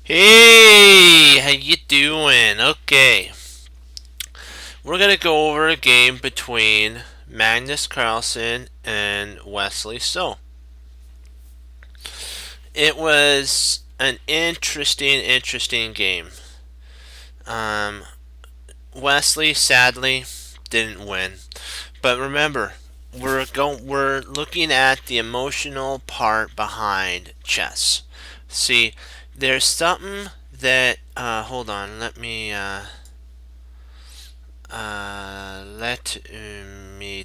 Hey, how you doing? Okay, we're gonna go over a game between Magnus Carlsen and Wesley So. It was an interesting game. Um, Wesley sadly didn't win, but remember, we're looking at the emotional part behind chess. See, there's something that hold on, let me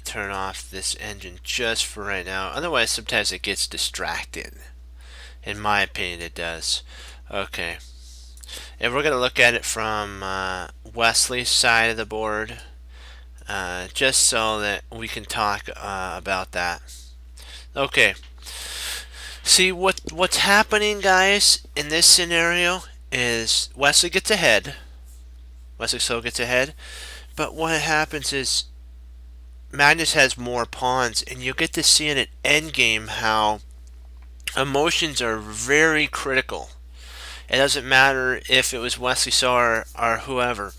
turn off this engine just for right now. Otherwise, sometimes it gets distracted. In my opinion, it does. Okay. And we're going to look at it from Wesley's side of the board, just so that we can talk about that. Okay. See, what's happening, guys, in this scenario is Wesley gets ahead. Wesley So gets ahead. But what happens is Magnus has more pawns, and you get to see in an endgame how emotions are very critical. It doesn't matter if it was Wesley So or whoever.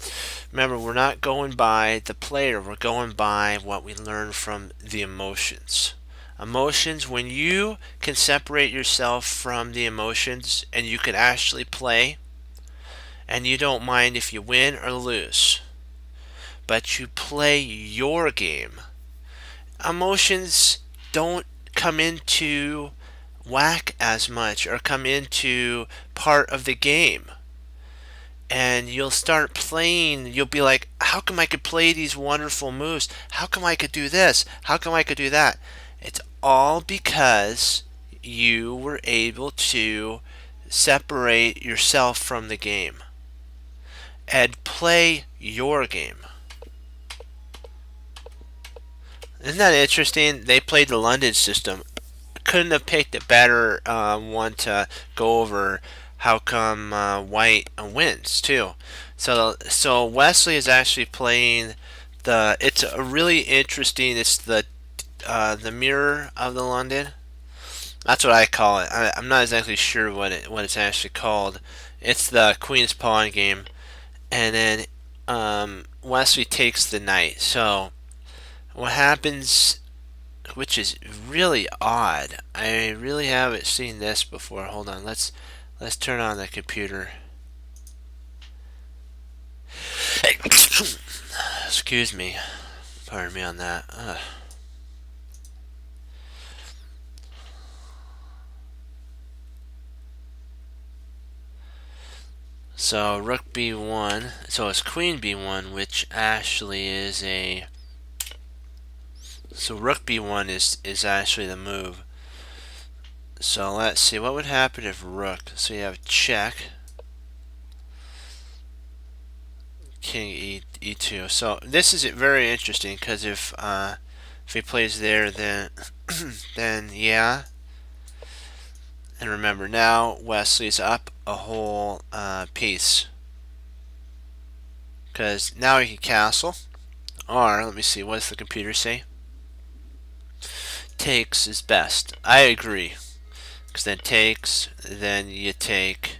Remember, we're not going by the player, we're going by what we learn from the emotions. Emotions, when you can separate yourself from the emotions and you can actually play, and you don't mind if you win or lose, but you play your game, emotions don't come into whack as much or come into part of the game. And you'll start playing, you'll be like, how come I could play these wonderful moves? How come I could do this? How come I could do that? It's all because you were able to separate yourself from the game and play your game. Isn't that interesting? They played the London system. Couldn't have picked a better one to go over how come White wins too. So Wesley is actually playing the. It's a really interesting. It's the mirror of the London. That's what I call it. I'm not exactly sure what it's actually called. It's the Queen's Pawn game, and then Wesley takes the knight. So what happens, which is really odd. I really haven't seen this before. Hold on, let's turn on the computer. Excuse me. Pardon me on that. So rook b1. So it's queen b1, which actually is a. So rook b1 is actually the move. So let's see what would happen if rook. So you have check. King e2. So this is very interesting because if he plays there, then then yeah. And remember, now Wesley's up a whole piece because now he can castle. Or let me see, what does the computer say? Takes is best. I agree. Because then takes, then you take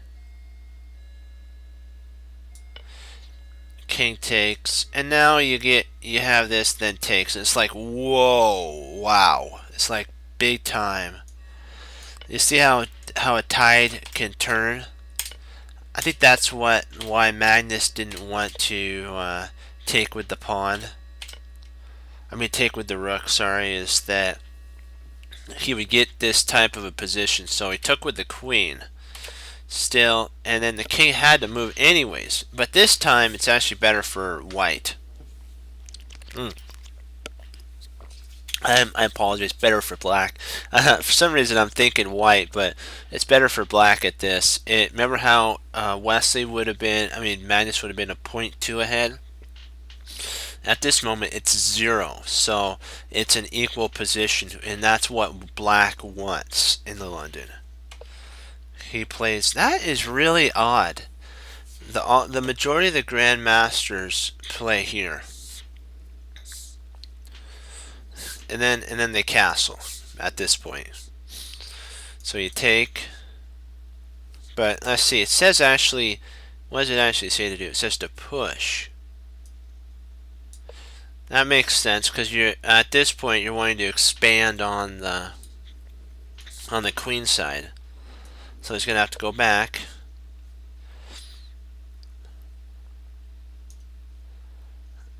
king takes, and now you have this, then takes. And it's like, whoa, wow. It's like big time. You see how a tide can turn? I think that's why Magnus didn't want to take with the pawn. I mean, take with the rook. Sorry, is that he would get this type of a position. So he took with the queen still, and then the king had to move anyways. But this time, it's actually better for white. Mm. I apologize. Better for black. For some reason, I'm thinking white, but it's better for black at this. Remember how Wesley would have been? I mean, Magnus would have been a point two ahead. At this moment, it's 0, so it's an equal position, and that's what black wants in the London. He plays. That is really odd. The majority of the grandmasters play here, and then they castle at this point. So you take But let's see. It says actually, what does it actually say to do? It says to push. That makes sense because you're at this point you're wanting to expand on the queen side. So he's gonna have to go back.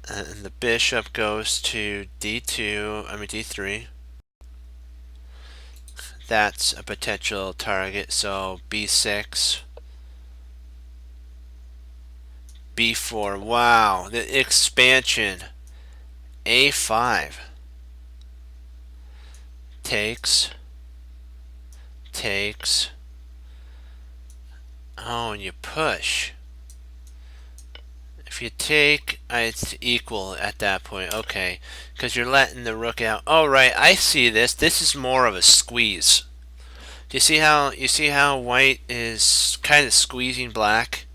And the bishop goes to d2, I mean d3. That's a potential target. So b6, b4. Wow, the expansion. a5 takes. Oh, and you push. If you take, it's equal at that point. Okay, because you're letting the rook out. Oh, right, I see this. This is more of a squeeze. Do you see how white is kind of squeezing black?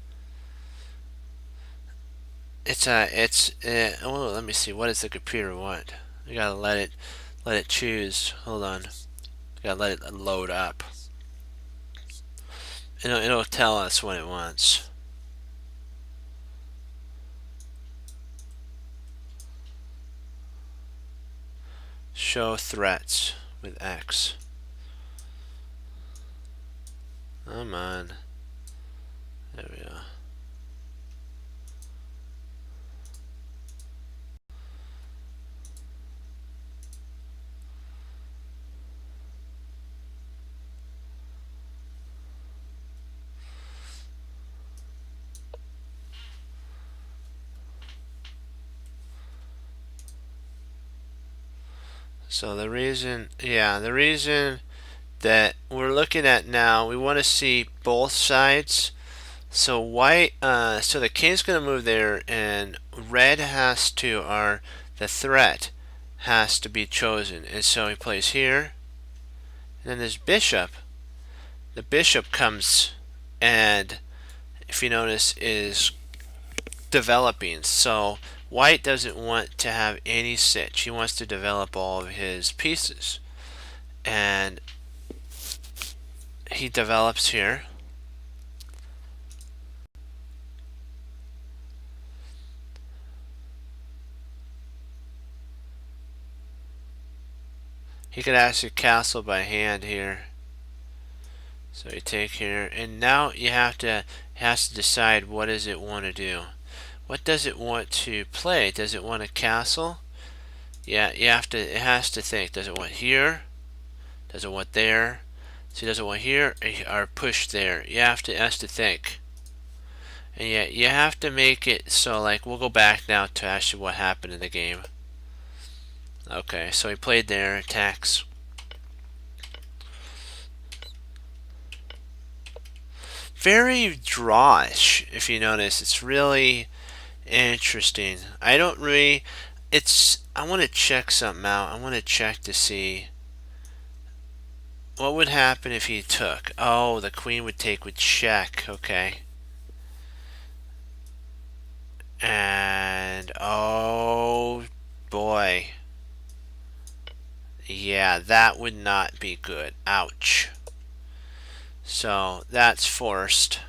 Oh, let me see. What does the computer want? We gotta let it choose. Hold on. We gotta let it load up. It'll tell us what it wants. Show threats with X. Come on. There we go. So the reason that we're looking at now, we want to see both sides. So white, so the king's going to move there, and red has to, or the threat has to be chosen. And so he plays here, and then this bishop. The bishop comes, and if you notice, is developing. So white doesn't want to have any sitch. He wants to develop all of his pieces. And he develops here. He could actually castle by hand here. So you take here, and now you have to has to decide what does it want to do. What does it want to play? Does it want a castle? Yeah, it has to think. Does it want here? Does it want there? So does it want here or push there? It has to think. And yet you have to make it so, like, we'll go back now to actually what happened in the game. Okay, so he played there, attacks. Very drawish, if you notice. It's really interesting. I don't really, I want to check something out. I want to check to see what would happen if he took. Oh, the queen would take with check. Okay. And, oh boy. Yeah, that would not be good. Ouch. So that's forced.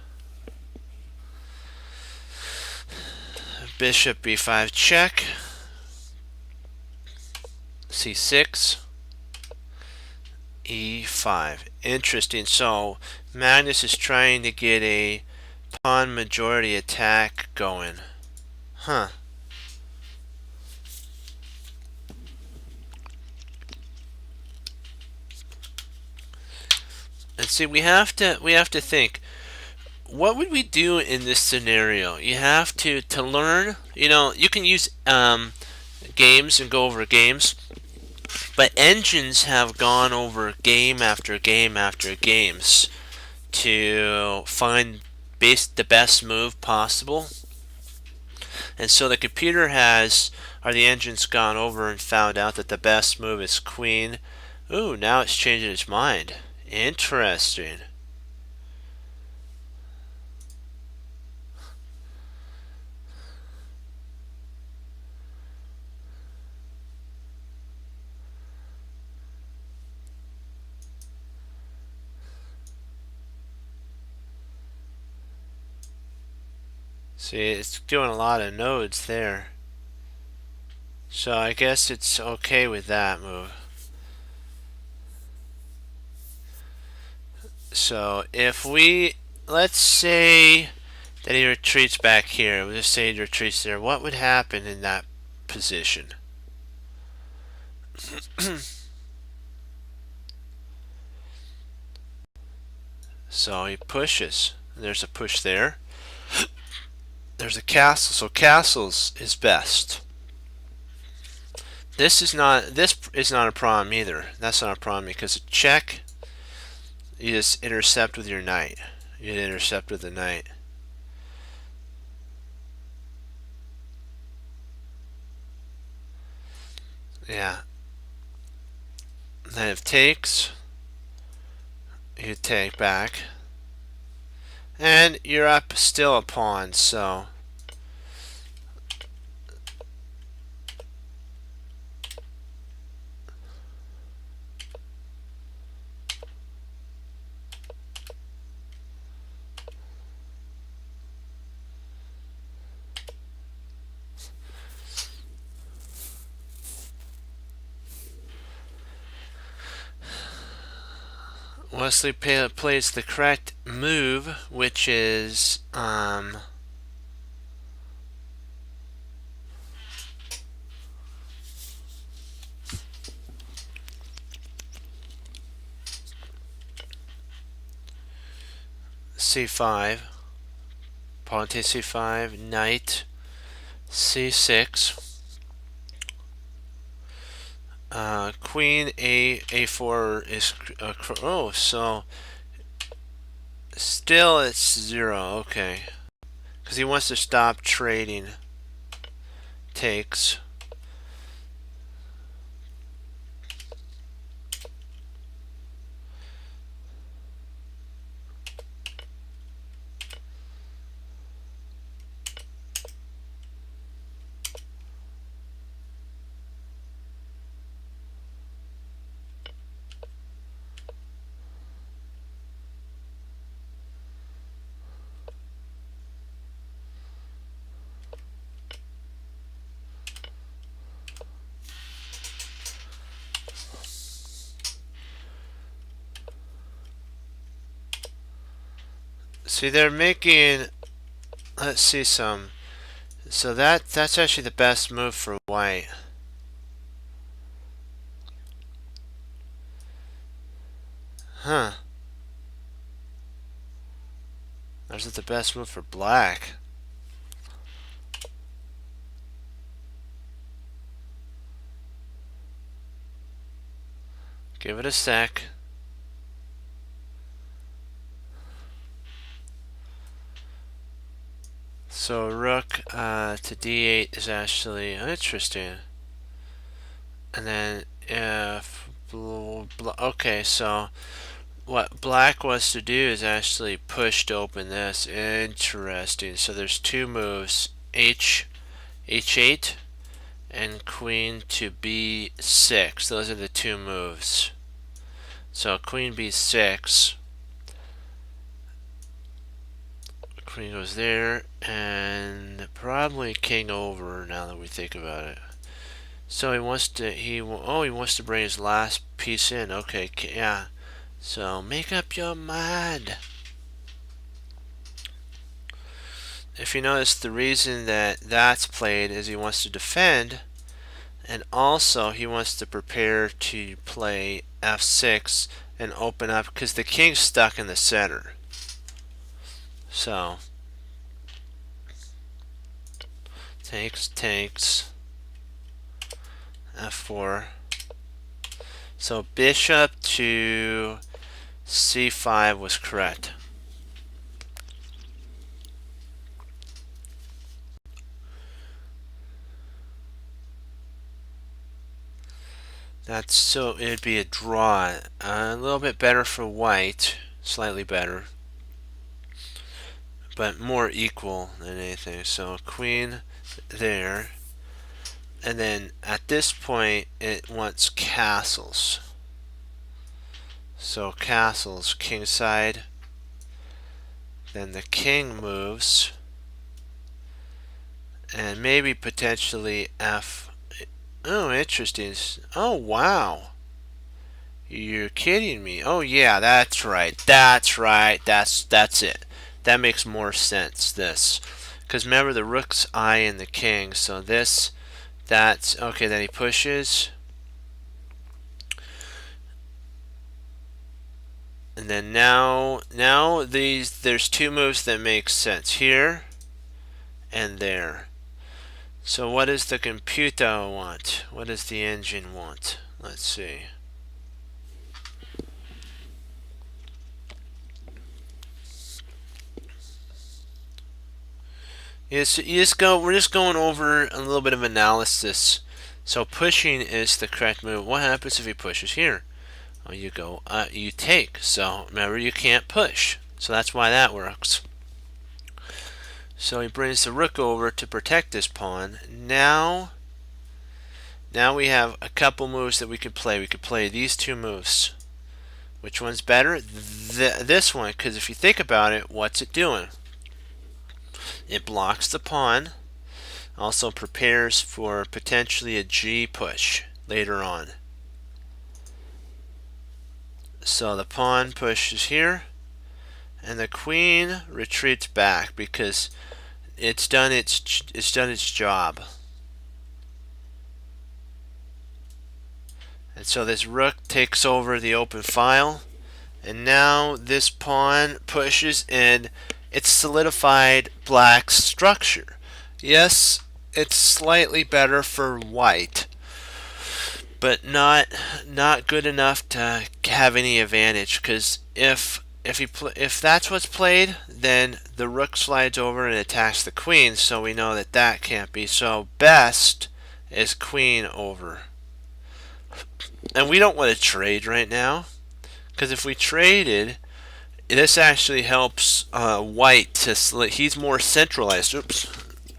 Bishop b5 check. c6. e5. Interesting. So Magnus is trying to get a pawn majority attack going. Huh. And see, we have to think, what would we do in this scenario? You have to learn. You can use games and go over games, but engines have gone over game after game after games to find the best move possible. And so the computer has, or the engine's gone over and found out that the best move is queen. Ooh, now it's changing its mind. Interesting. See, it's doing a lot of nodes there. So I guess it's okay with that move. So if we, let's say that he retreats back here, we'll just say he retreats there, what would happen in that position? So he pushes. There's a push there. There's a castle, so castles is best. This is not a problem either. That's not a problem because a check, you just intercept with your knight. You intercept with the knight. Yeah. Then if takes, you take back. And you're up still a pawn, so Wesley plays the correct move, which is c5, pawn takes c5, knight, c6, queen a4 is oh, so still it's 0. Okay, because he wants to stop trading. Takes. See, they're making, let's see some. So that's actually the best move for white. Huh. Or is it the best move for black? Give it a sec. So rook to d8 is actually interesting. And then if okay, so what black wants to do is actually push to open this. Interesting. So there's two moves: h8 and queen to b6. Those are the two moves. So queen b6. Queen goes there, and probably king over now that we think about it. So he wants to bring his last piece in. Okay, yeah. So make up your mind. If you notice, the reason that that's played is he wants to defend, and also he wants to prepare to play f6 and open up because the king's stuck in the center. So takes f4. So bishop to c5 was correct. That's so it'd be a draw. A little bit better for white, slightly better, but more equal than anything. So queen there, and then at this point it wants castles. So castles, king side. Then the king moves. And maybe potentially F. Oh, interesting. Oh, wow. You're kidding me. Oh, yeah, that's right. That's right. That's it. That makes more sense, this. Because remember, the rook's eyeing the king. So this, that's... Okay, then he pushes. And then now there's two moves that make sense. Here and there. So what does the computer want? What does the engine want? Let's see. We're just going over a little bit of analysis. So pushing is the correct move. What happens if he pushes here? Oh, you go, you take. So remember, you can't push. So that's why that works. So he brings the rook over to protect this pawn. Now we have a couple moves that we could play. We could play these two moves. Which one's better? This one, because if you think about it, what's it doing? It blocks the pawn. Also prepares for potentially a G push later on. So the pawn pushes here, and the queen retreats back because it's done its job. And so this rook takes over the open file, and now this pawn pushes, and it's solidified black's structure. Yes, it's slightly better for white, but not good enough to have any advantage. Because if that's what's played, then the rook slides over and attacks the queen. So we know that that can't be. So best is queen over. And we don't want to trade right now, because if we traded, this actually helps white to he's more centralized. Oops.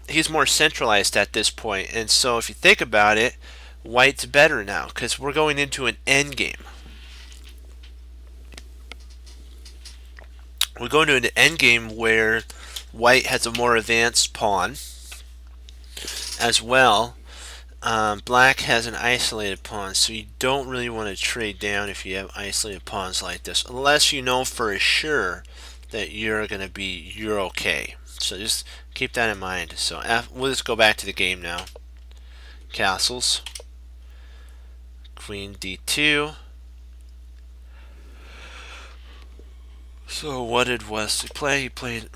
He's more centralized at this point, and so if you think about it, white's better now because we're going into an endgame. We're going to an endgame where white has a more advanced pawn as well. Black has an isolated pawn, so you don't really want to trade down if you have isolated pawns like this, unless you know for sure that you're okay. So just keep that in mind. So we'll just go back to the game now. Castles. Queen d2. So what did Wesley play? He played...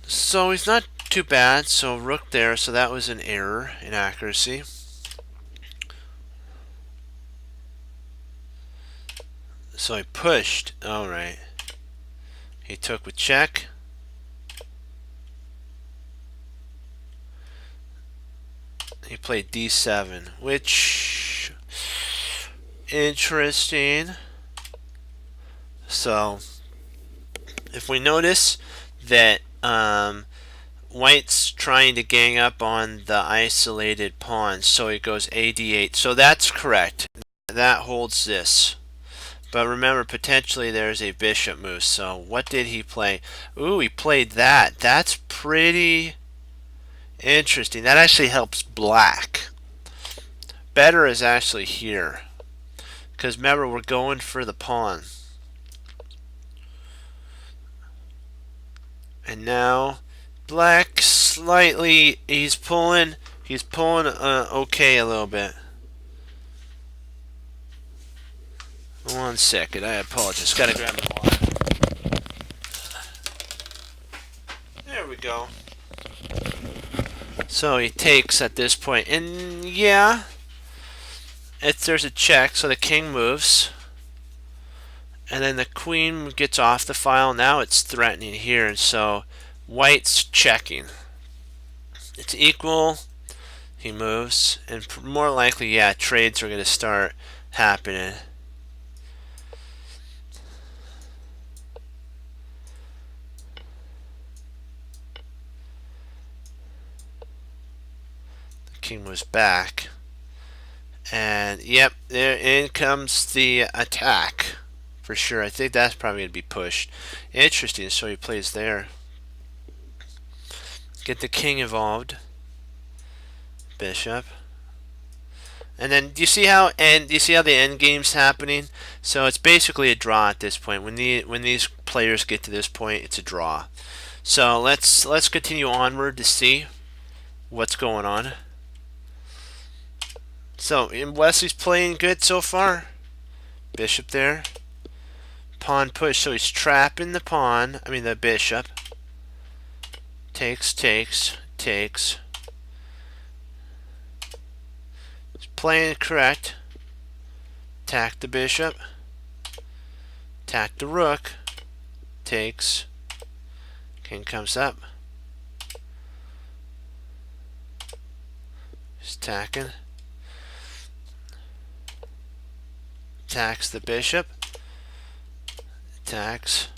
So he's not too bad. So rook there. So that was an error in accuracy. So he pushed. Alright. He took with check. He played d7, which... interesting. So, if we notice that white's trying to gang up on the isolated pawns, so he goes ad8. So that's correct. That holds this. But remember, potentially there's a bishop move. So what did he play? Ooh, he played that. That's pretty interesting. That actually helps black. Better is actually here. Because remember, we're going for the pawn. And now black slightly, he's pulling okay a little bit. One second, I apologize. Gotta grab my water. There we go. So he takes at this point, and yeah, there's a check, so the king moves. And then the queen gets off the file. Now it's threatening here, and so white's checking. It's equal. He moves, and more likely, yeah, trades are going to start happening. The king moves back, and yep, there in comes the attack. For sure. I think that's probably going to be pushed. Interesting. So he plays there. Get the king involved. bishop. And then do you see how the end game's happening? So it's basically a draw at this point. When these players get to this point, it's a draw. So let's continue onward to see what's going on. So Wesley's playing good so far. Bishop there. Pawn push. So he's trapping the pawn. I mean the bishop. Takes. He's playing it correct. Attack the bishop. Attack the rook. Takes. King comes up. He's attacking. Attacks the bishop. Attacks.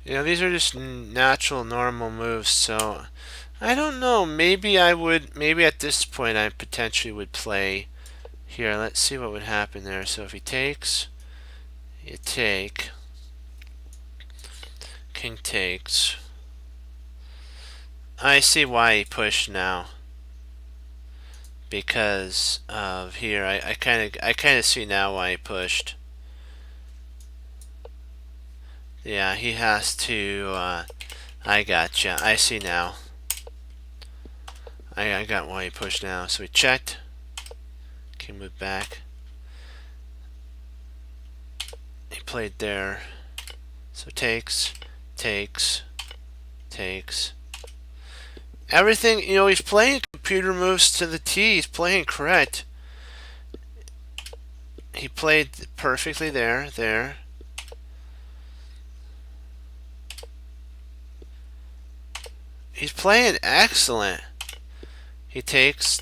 You know, these are just natural, normal moves, so I don't know. Maybe at this point I potentially would play here. Let's see what would happen there. So if he takes, you take, king takes. I see why he pushed now. Because of here, I kind of see now why he pushed. Yeah, he has to, I gotcha. I see now. I got why he pushed now. So he checked. King moved back. He played there. So takes. Everything, you know, he's playing computer moves to the T. He's playing correct. He played perfectly there. He's playing excellent. He takes.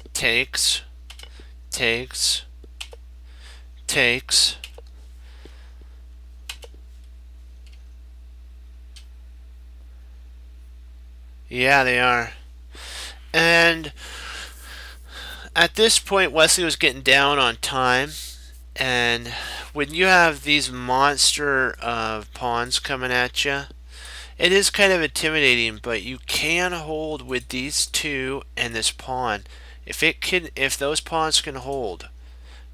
Yeah, they are. And at this point, Wesley was getting down on time. And when you have these monster of pawns coming at you, it is kind of intimidating, but you can hold with these two and this pawn. If those pawns can hold,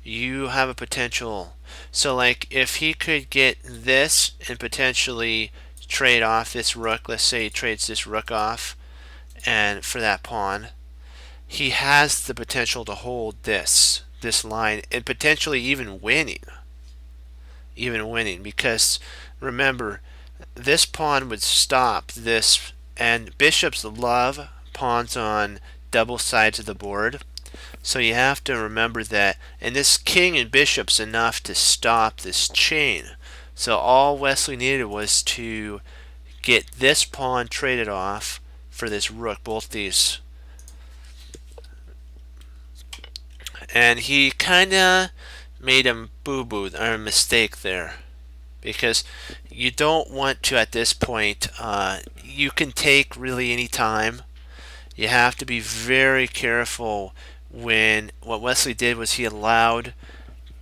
you have a potential. So like if he could get this and potentially trade off this rook, let's say he trades this rook off and for that pawn, he has the potential to hold this line and potentially even winning because remember, this pawn would stop this, and bishops love pawns on double sides of the board. So you have to remember that, and this king and bishop's enough to stop this chain. So all Wesley needed was to get this pawn traded off for this rook, both these. And he kind of made a boo-boo, or a mistake there. Because you don't want to, at this point, you can take really any time. You have to be very careful when what Wesley did was he allowed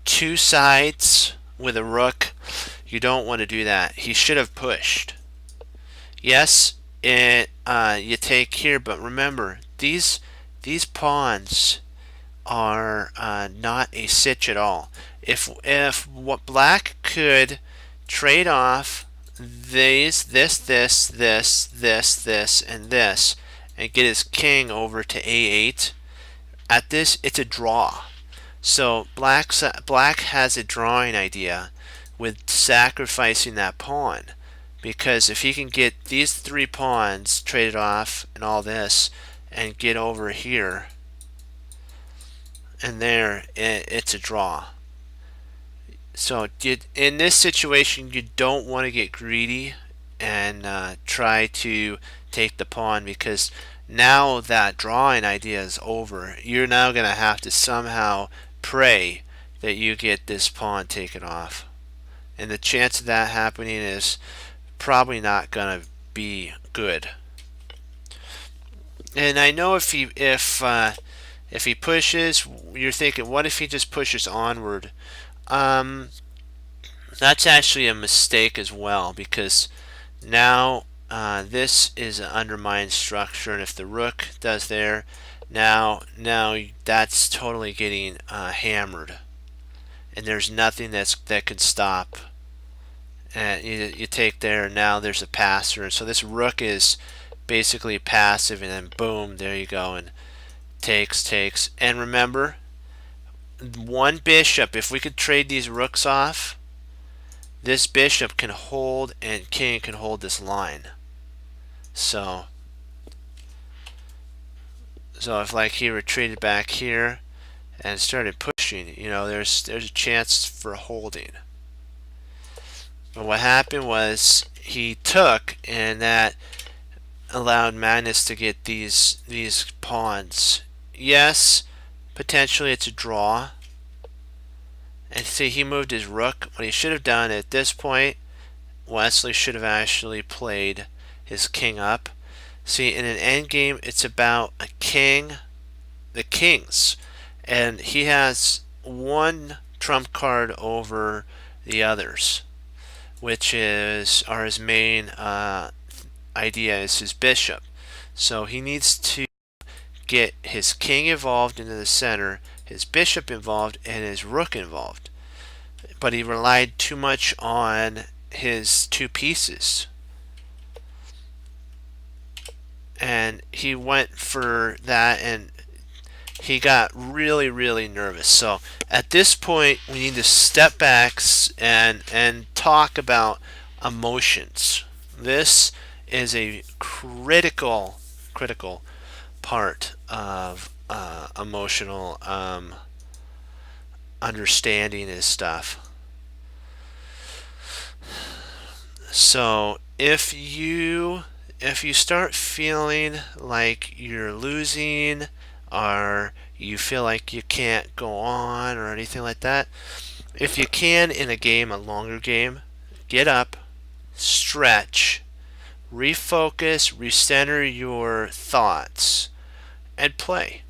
two sides with a rook. You don't want to do that. He should have pushed. Yes, you take here, but remember, these pawns are not a sitch at all. If what black could trade off this, and this, and get his king over to a8. At this, it's a draw. So black has a drawing idea with sacrificing that pawn, because if he can get these three pawns traded off and all this, and get over here and there, it's a draw. So in this situation, you don't want to get greedy and try to take the pawn, because now that drawing idea is over. You're now going to have to somehow pray that you get this pawn taken off. And the chance of that happening is probably not going to be good. And I know if he pushes, you're thinking, what if he just pushes onward? Um, that's actually a mistake as well, because now this is an undermined structure, and if the rook does there, now that's totally getting hammered, and there's nothing that can stop. And you take there, and now there's a passer, and so this rook is basically passive, and then boom, there you go, and takes. And remember, one bishop, if we could trade these rooks off, this bishop can hold and king can hold this line. So if like he retreated back here and started pushing, there's a chance for holding. But what happened was he took, and that allowed Magnus to get these pawns. Yes, potentially it's a draw. And see, he moved his rook. What he should have done at this point, Wesley should have actually played his king up. See, in an endgame, it's about a king, the kings, and he has one trump card over the others, which are his main idea is his bishop. So he needs to get his king involved into the center, his bishop involved, and his rook involved. But he relied too much on his two pieces. And he went for that, and he got really, really nervous. So at this point, we need to step back and talk about emotions. This is a critical part of emotional understanding his stuff. So if you start feeling like you're losing, or you feel like you can't go on or anything like that, if you can in a game, a longer game, get up, stretch, refocus, recenter your thoughts, and play.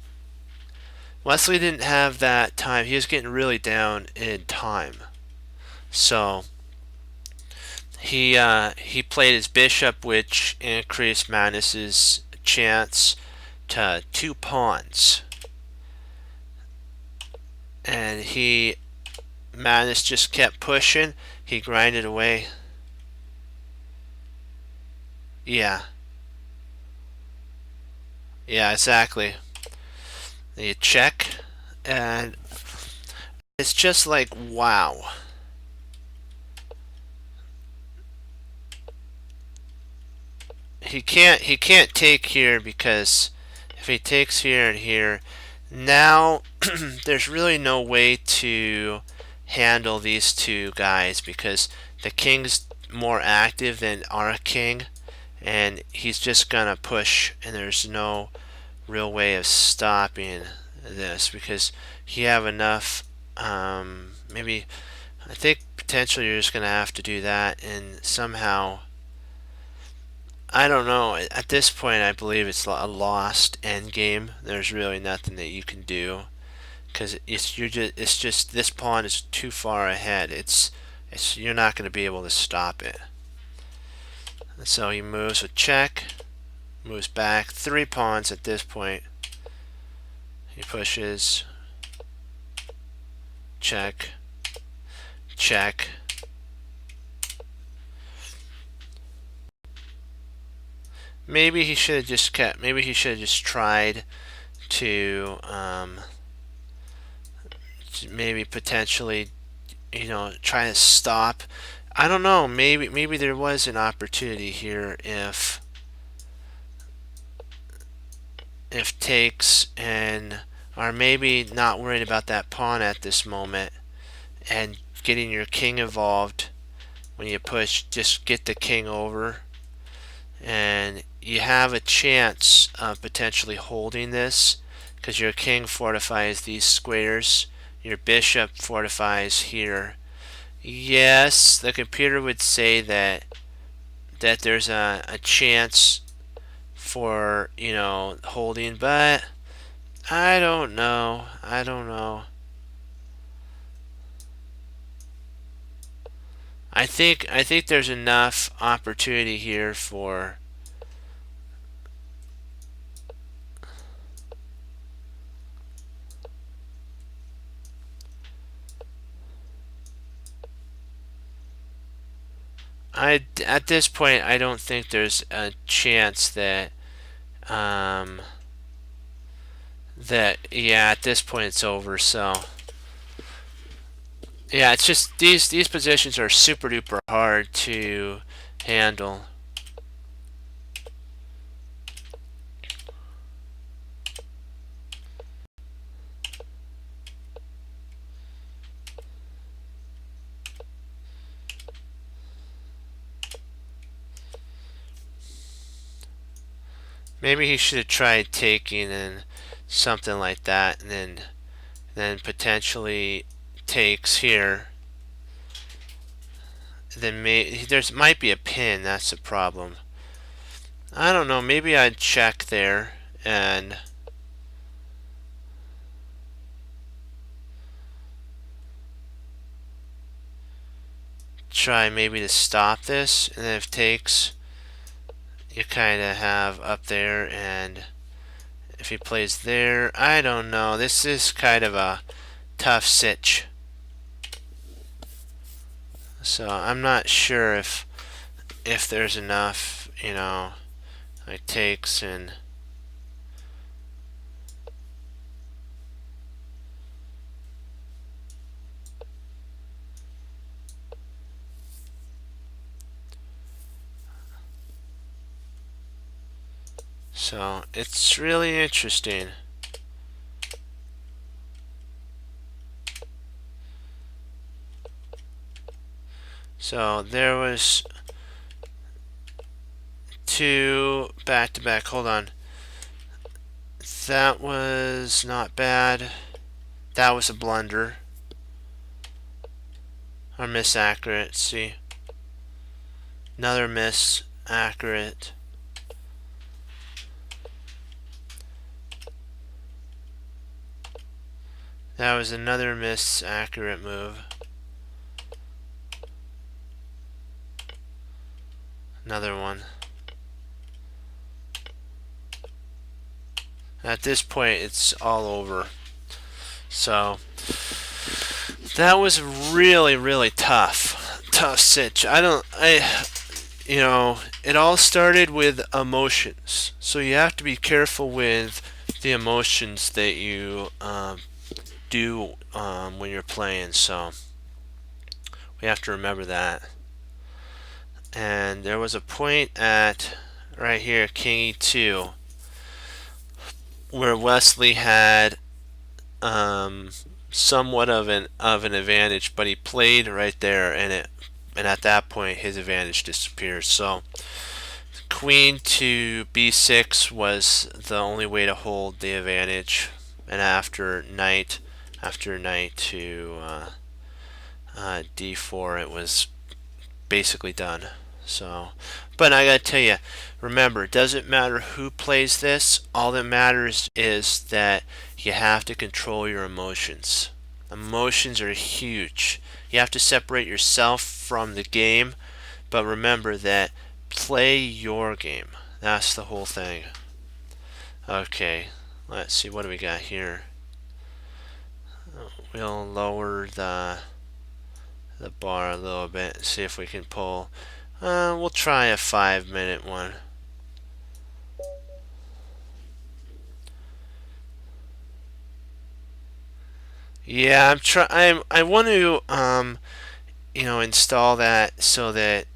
Wesley didn't have that time. He was getting really down in time. So he played his bishop, which increased Magnus's chance to 2 pawns. And Magnus just kept pushing. He grinded away. Yeah, exactly. You check, and it's just like, wow. He can't take here, because if he takes here and here, now there's really no way to handle these two guys, because the king's more active than our king, and he's just gonna push, and there's no real way of stopping this, because you have enough. Maybe I think potentially you're just gonna have to do that, and somehow, I don't know. At this point, I believe it's a lost end game. There's really nothing that you can do, because it's just this pawn is too far ahead. You're not going to be able to stop it. And so he moves with check, moves back 3 pawns at this point. He pushes, check, check. Maybe he should have just kept. Maybe he should have just tried to maybe potentially, try to stop. I don't know. Maybe there was an opportunity here if takes, and or maybe not worried about that pawn at this moment, and getting your king involved when you push. Just get the king over, and you have a chance of potentially holding this, because your king fortifies these squares, your bishop fortifies here. Yes, the computer would say that there's a chance for, you know, holding, but I don't know. I don't know. I think there's enough opportunity here for at this point I don't think there's a chance that um yeah, at this point it's over. So yeah, it's just these positions are super duper hard to handle. Maybe he should have tried taking and something like that, and then potentially takes here. Then there's might be a pin. That's the problem. I don't know. Maybe I'd check there and try maybe to stop this, and then if it takes, you kind of have up there, and if he plays there, I don't know. This is kind of a tough sitch. So I'm not sure if there's enough, you know, like takes and so it's really interesting. So there was two back to back. Hold on. That was not bad. That was a blunder. Or miss accurate. See. Another miss accurate. That was another miss accurate move. Another one. At this point, it's all over. So that was really, really tough sitch. You know, it all started with emotions. So you have to be careful with the emotions that you do when you're playing. So we have to remember that. And there was a point at right here, King E2, where Wesley had somewhat of an advantage, but he played right there, and at that point his advantage disappears. So Queen to B6 was the only way to hold the advantage, and after knight to D4, it was basically done. So, but I gotta tell you, remember, it doesn't matter who plays this. All that matters is that you have to control your emotions. Emotions are huge. You have to separate yourself from the game, but remember that play your game. That's the whole thing. Okay, let's see, what do we got here? We'll lower the bar a little bit, see if we can pull. We'll try a 5-minute one. Yeah, I want to you know, install that so that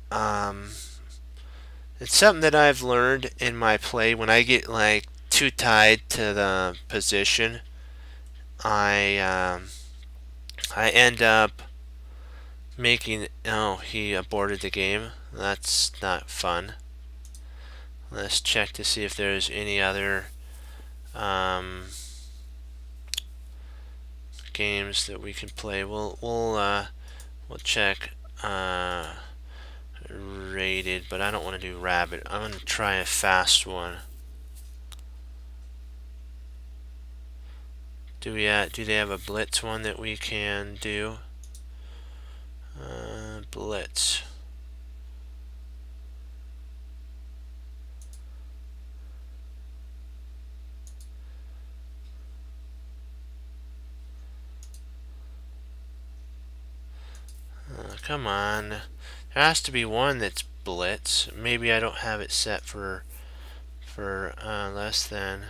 it's something that I've learned in my play. When I get like too tied to the position, I end up making. Oh, he aborted the game. That's not fun. Let's check to see if there's any other games that we can play. We'll check rated, but I don't want to do rabbit. I'm going to try a fast one. Do they have a blitz one that we can do? Blitz. Come on. There has to be one that's blitz. Maybe I don't have it set for less than.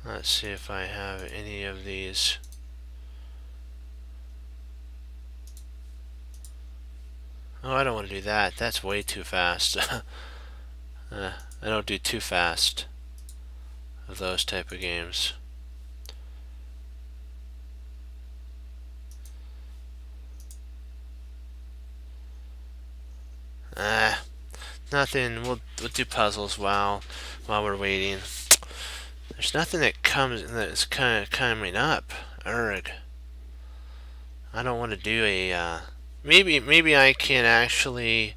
Let's see if I have any of these. Oh, I don't want to do that. That's way too fast. I don't do too fast of those type of games. Nothing. We'll do puzzles while we're waiting. There's nothing that comes that's kind of coming up. Erg. I don't want to do a. Maybe I can actually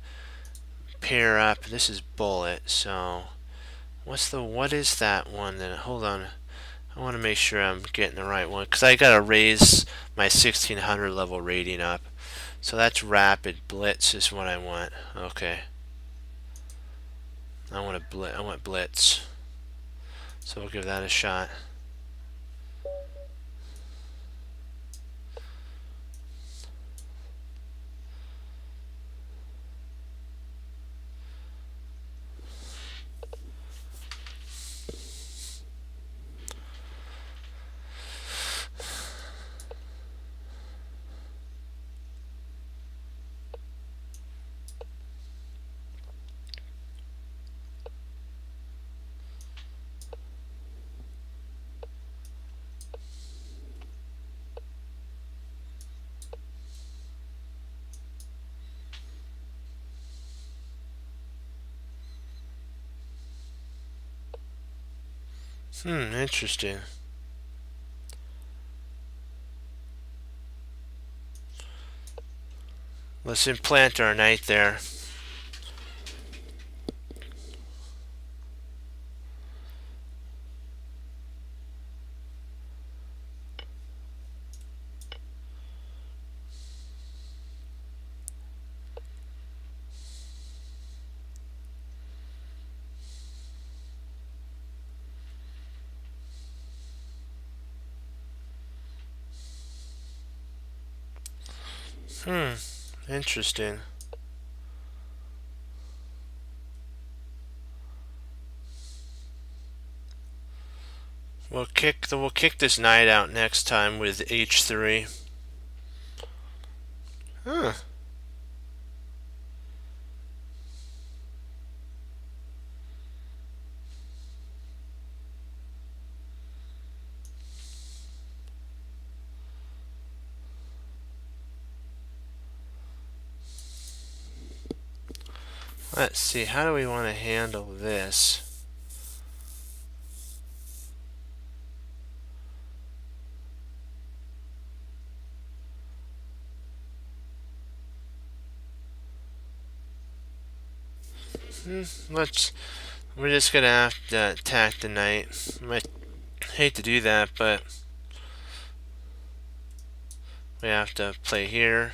pair up. This is bullet. So what is that one? Then hold on. I want to make sure I'm getting the right one because I gotta raise my 1600 level rating up. So that's rapid blitz is what I want. Okay. I want blitz. So we'll give that a shot. Interesting. Let's implant our knight there. Interesting. We'll kick this knight out next time with h3. Huh. Let's see, how do we want to handle this? We're just gonna have to attack the knight. Might hate to do that, but we have to play here.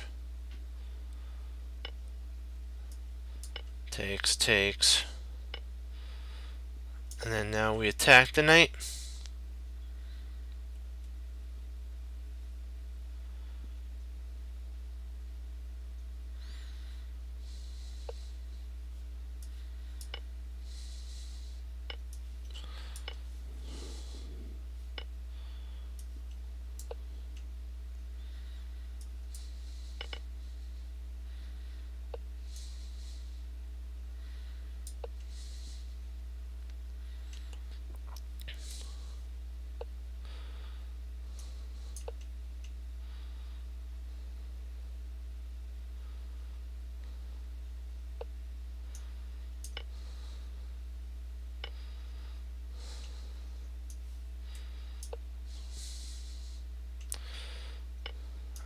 Takes. And then now we attack the knight.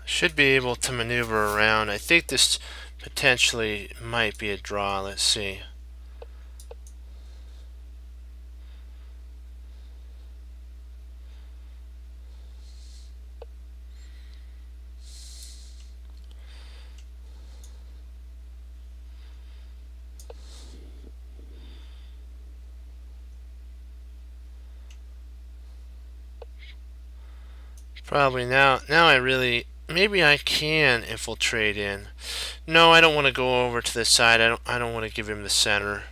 Should be able to maneuver around. I think this potentially might be a draw. Let's see. Probably now I really, maybe I can infiltrate in. No, I don't want to go over to the side. I don't want to give him the center.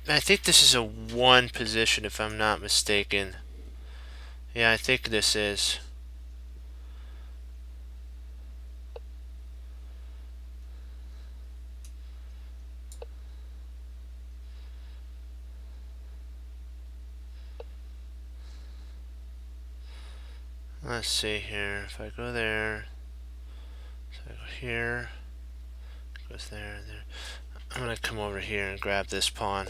I think this is a 1 position if I'm not mistaken. Yeah, I think this is. Let's see here. If I go there, so I go here, goes there, and there. I'm gonna come over here and grab this pawn.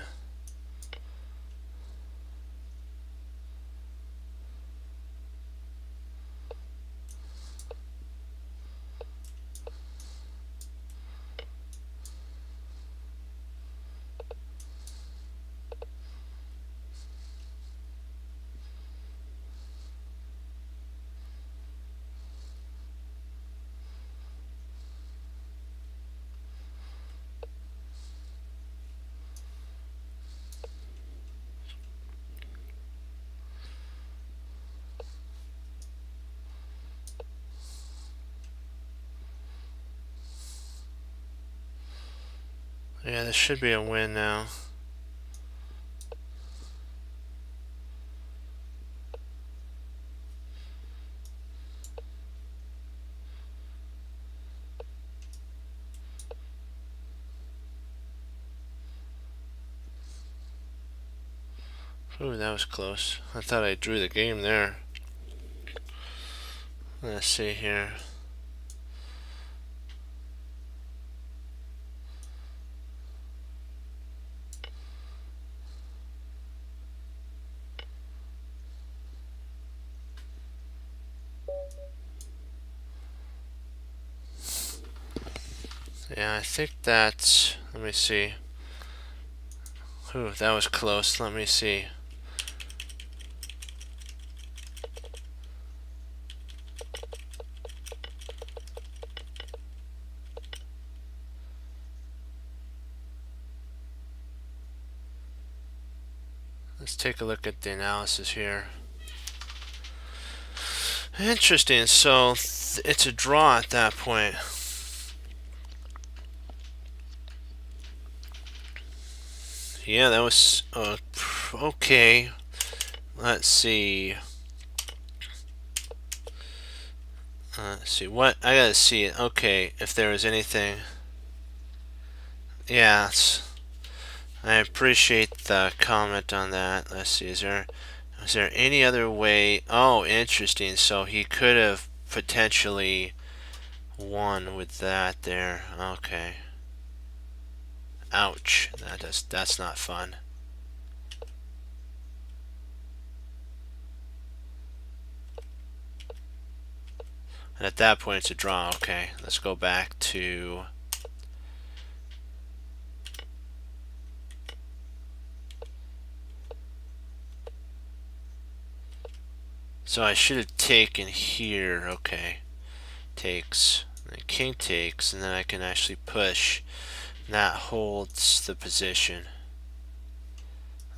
Yeah, this should be a win now. Ooh, that was close. I thought I drew the game there. Let's see here. Yeah, I think that's. Let me see. Ooh, that was close. Let me see. Let's take a look at the analysis here. Interesting. So it's a draw at that point. Yeah, that was okay. Let's see. Let's see what I gotta see. Okay, if there was anything. Yeah, I appreciate the comment on that. Let's see. Is there any other way? Oh, interesting. So he could have potentially one with that there. Okay. Ouch. That's not fun. And at that point it's a draw. Okay, let's go back to so I should have taken here. Okay. Takes. And king takes, and then I can actually push. And that holds the position.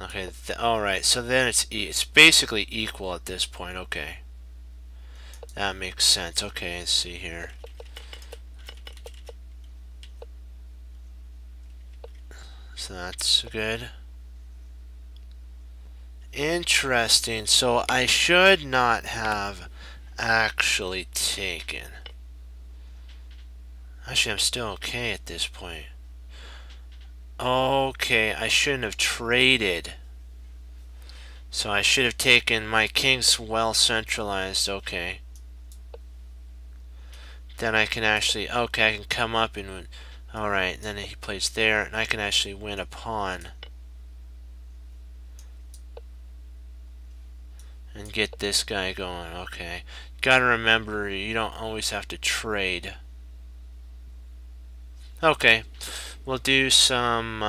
Okay, alright, so then it's basically equal at this point. Okay. That makes sense. Okay, let's see here. So that's good. Interesting. So I should not have actually taken. Actually, I'm still okay at this point. Okay, I shouldn't have traded. So I should have taken my king's well centralized. Okay. Then I can actually, okay, I can come up and, alright, then he plays there, and I can actually win a pawn. And get this guy going. Okay. Gotta remember, you don't always have to trade. Okay. We'll do some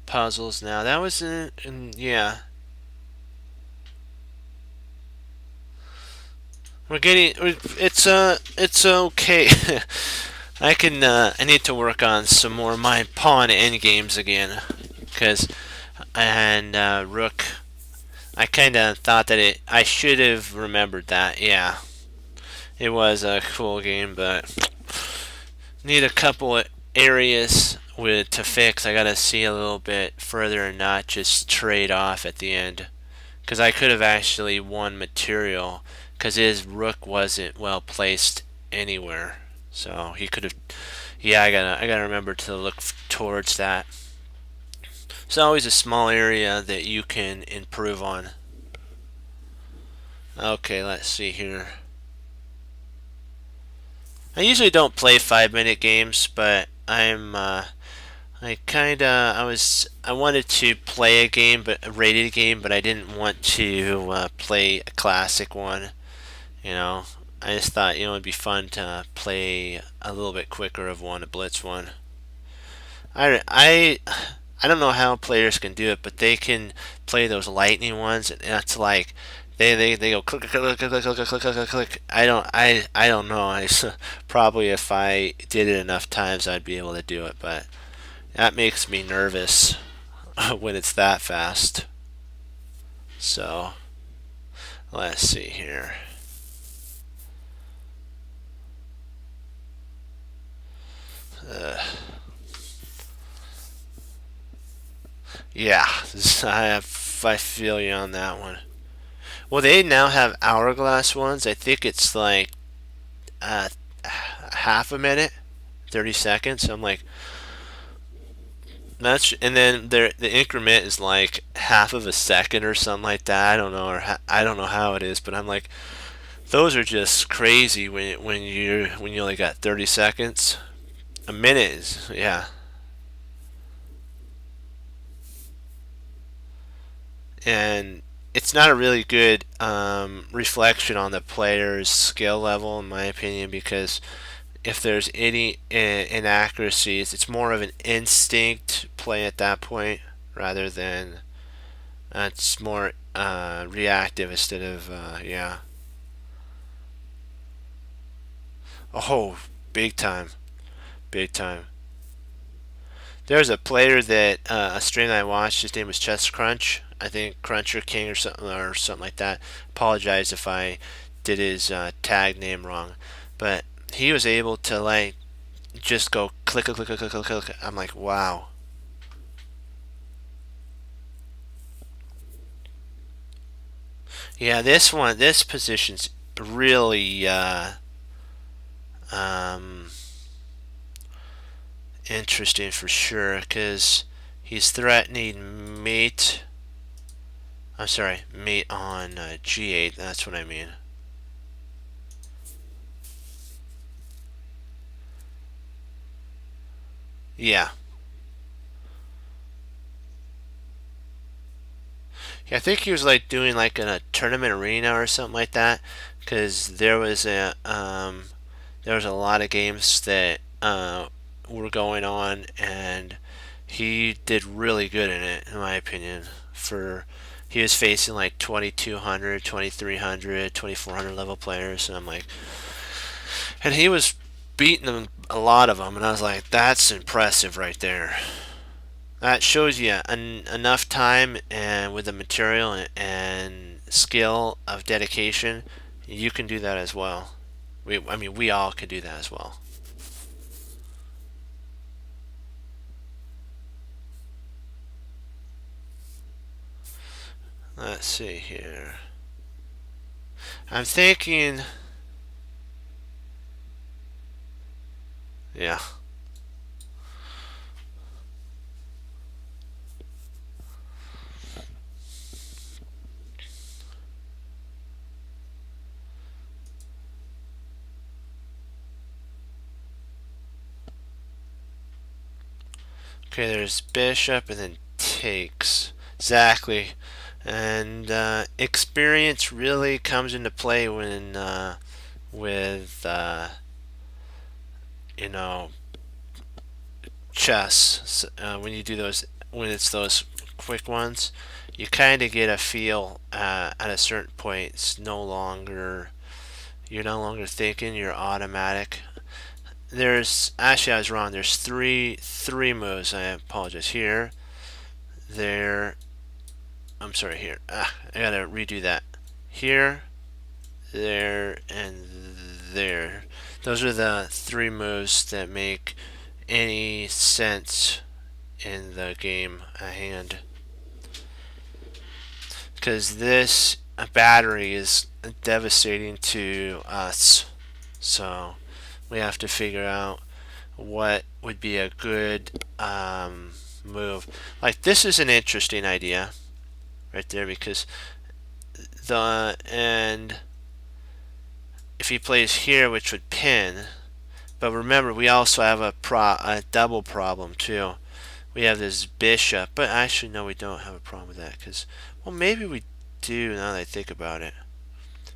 puzzles now. That was, yeah. We're getting, it's okay. I need to work on some more of my pawn end games again. Because, and rook, I kind of thought that I should have remembered that. Yeah. It was a cool game, but need a couple areas to fix. I gotta see a little bit further and not just trade off at the end. Because I could have actually won material. Because his rook wasn't well placed anywhere. So he could have. Yeah, I gotta remember to look towards that. It's always a small area that you can improve on. Okay, let's see here. I usually don't play 5-minute games, but I wanted to play a rated game, but I didn't want to play a classic one. You know, I just thought it'd be fun to play a little bit quicker of one, a blitz one. I don't know how players can do it, but they can play those lightning ones, and it's like they go click click click click click click click click click. I don't know. Probably if I did it enough times, I'd be able to do it, but that makes me nervous when it's that fast. So let's see here. Yeah, I feel you on that one. Well, they now have hourglass ones. I think it's like uh, half a minute, 30 seconds. I'm like, and then the increment is like half of a second or something like that. I don't know, I don't know how it is, but I'm like, those are just crazy when you only got 30 seconds. A minute is, yeah. And it's not a really good reflection on the player's skill level, in my opinion, because if there's any inaccuracies, it's more of an instinct play at that point rather than it's more reactive instead of yeah. Oh, big time, big time. There's a player that a stream I watched. His name was Chess Crunch. I think Cruncher King or something like that. Apologize if I did his tag name wrong, but he was able to like just go click click click click click click. I'm like, wow. Yeah, this position's really um, interesting for sure because he's threatening mate. I'm sorry, mate on g8. That's what I mean. Yeah. Yeah, I think he was like doing like in a tournament arena or something like that, because there was a lot of games that were going on, and he did really good in it, in my opinion. For he was facing like 2200, 2300, 2400 level players, and I'm like, and he was beating them, a lot of them, and I was like, that's impressive right there. That shows you enough time and with the material and skill of dedication, you can do that as well. I mean, we all can do that as well. Let's see here. I'm thinking, yeah. Okay, there's bishop and then takes. Exactly. And experience really comes into play when with you know, chess. When you do those, when it's those quick ones, you kind of get a feel at a certain point. It's no longer, you're no longer thinking, you're automatic. There's actually, I was wrong. There's three moves. I apologize. Here, there. I'm sorry. Here. I gotta redo that. Here, there, and there. Those are the three moves that make any sense in the game at hand. Because this battery is devastating to us. So we have to figure out what would be a good move. Like, this is an interesting idea right there, because and if he plays here, which would pin, but remember we also have a double problem too. We have this bishop, but actually no, we don't have a problem with that, because, well, maybe we do now that I think about it.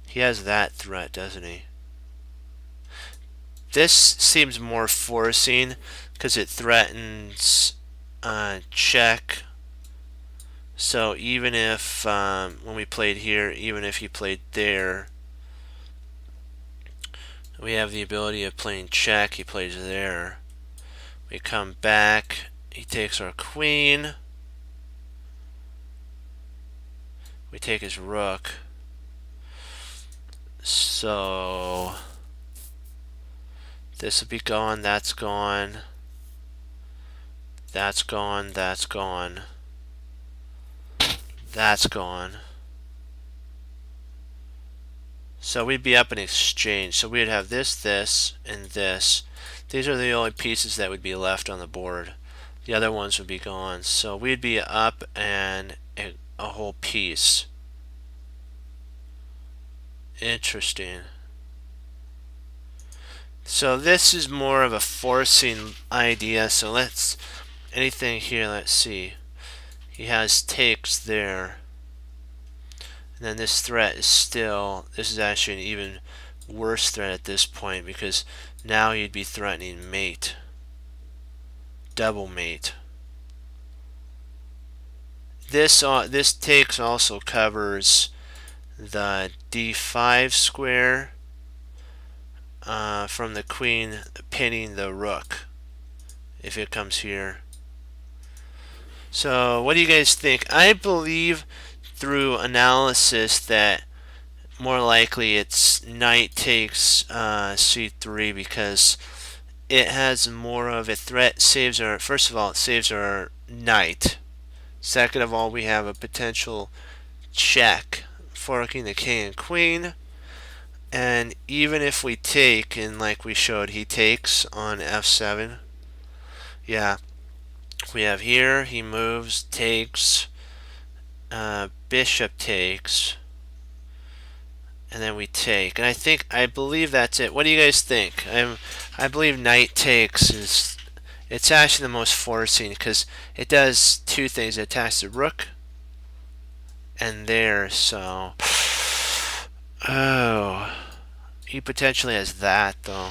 He has that threat, doesn't he? This seems more forcing because it threatens check. So even if when we played here, even if he played there, we have the ability of playing check. He plays there. We come back. He takes our queen. We take his rook. So this will be gone. That's gone. That's gone. That's gone. That's gone. So we'd be up in exchange. So we'd have this, this, and this. These are the only pieces that would be left on the board. The other ones would be gone. So we'd be up and a whole piece. Interesting. So this is more of a forcing idea. So let's, anything here, let's see. He has takes there. And then this threat is still, this is actually an even worse threat at this point, because now you'd be threatening mate. Double mate. This takes also covers the d5 square from the queen pinning the rook if it comes here. So what do you guys think? I believe through analysis that more likely it's knight takes c3, because it has more of a threat. Saves our, first of all, it saves our knight. Second of all, we have a potential check, forking the king and queen. And even if we take, and like we showed, he takes on f7. Yeah, we have here, he moves, takes, bishop takes, and then we take. And I believe that's it. What do you guys think? I believe knight takes It's actually the most forcing because it does two things. It attacks the rook and there, so... Oh. He potentially has that, though.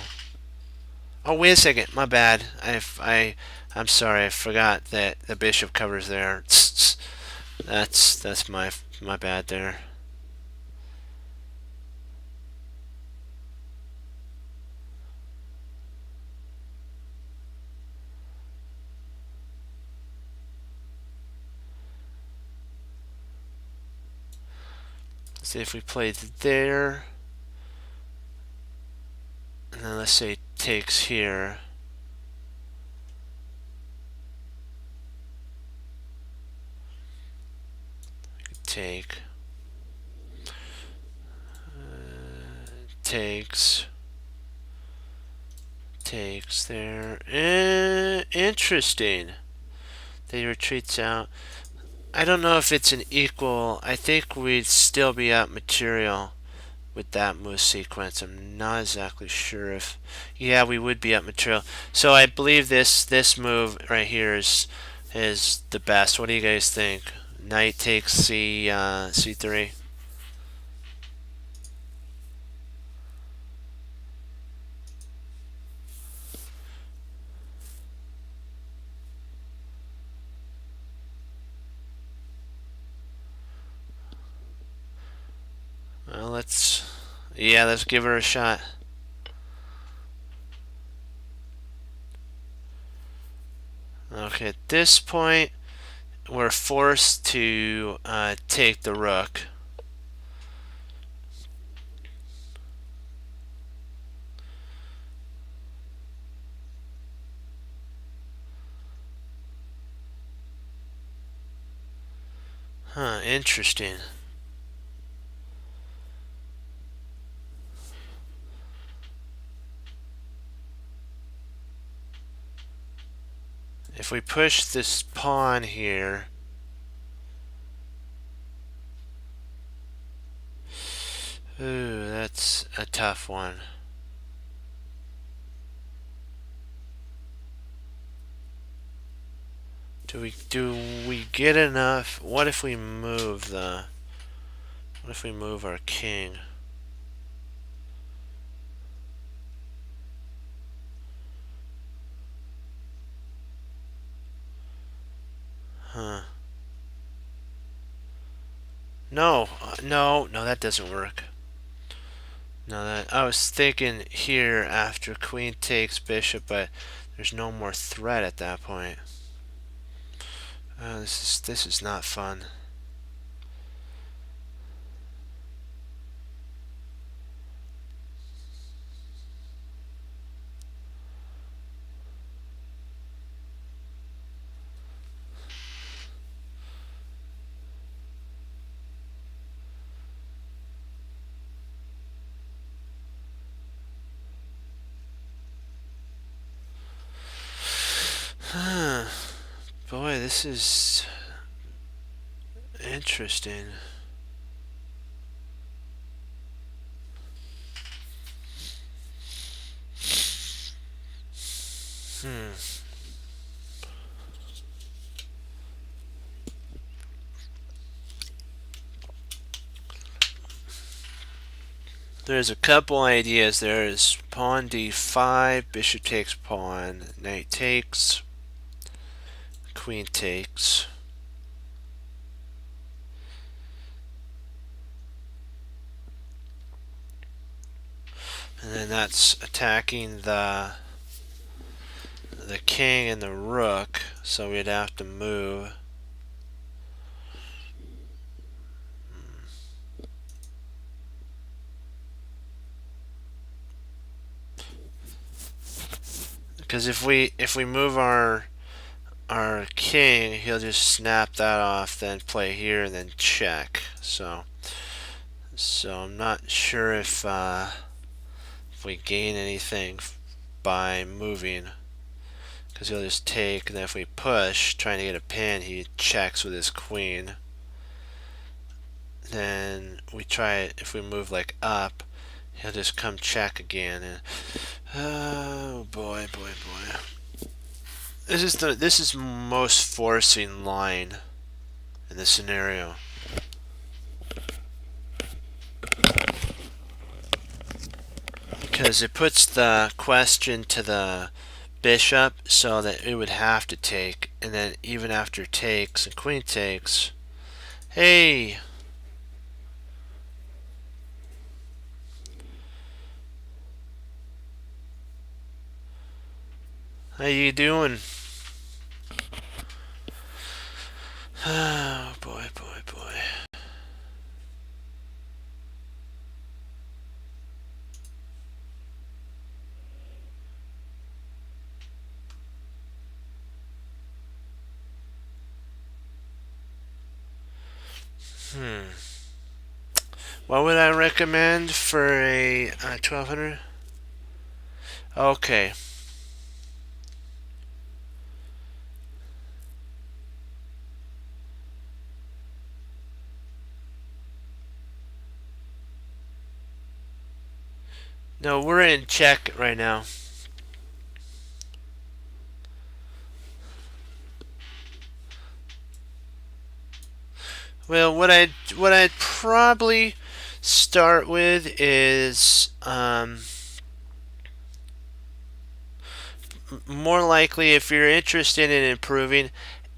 Oh, wait a second. My bad. I'm sorry. I forgot that the bishop covers there. That's my bad there. Let's see if we played there. And then let's say takes here. Take. Takes. Takes there. Interesting. They retreats out. I don't know if it's an equal. I think we'd still be out material with that move sequence. I'm not exactly sure if... Yeah, we would be up material. So I believe this move right here is the best. What do you guys think? Knight takes c3. Well, let's give her a shot. Okay, at this point, we're forced to take the rook. Huh, interesting. If we push this pawn here, ooh, that's a tough one. Do we get enough? What if we move our king? Huh. No, no, that doesn't work. No, that I was thinking here after queen takes bishop, but there's no more threat at that point. This is not fun. Boy, this is interesting. There's a couple ideas. There is pawn d5, bishop takes pawn, knight takes, queen takes. And then that's attacking the king and the rook, so we'd have to move. Because if we move our king, he'll just snap that off, then play here, and then check. So I'm not sure if we gain anything by moving, because he'll just take, and then if we push, trying to get a pin, he checks with his queen. Then we try it. If we move like up, he'll just come check again, and oh boy. This is most forcing line in this scenario. Because it puts the question to the bishop so that it would have to take, and then even after takes and queen takes, hey, how you doing? Oh boy, boy, boy. What would I recommend for a 1200? Okay. No, we're in check right now. Well, what I'd probably start with is more likely, if you're interested in improving,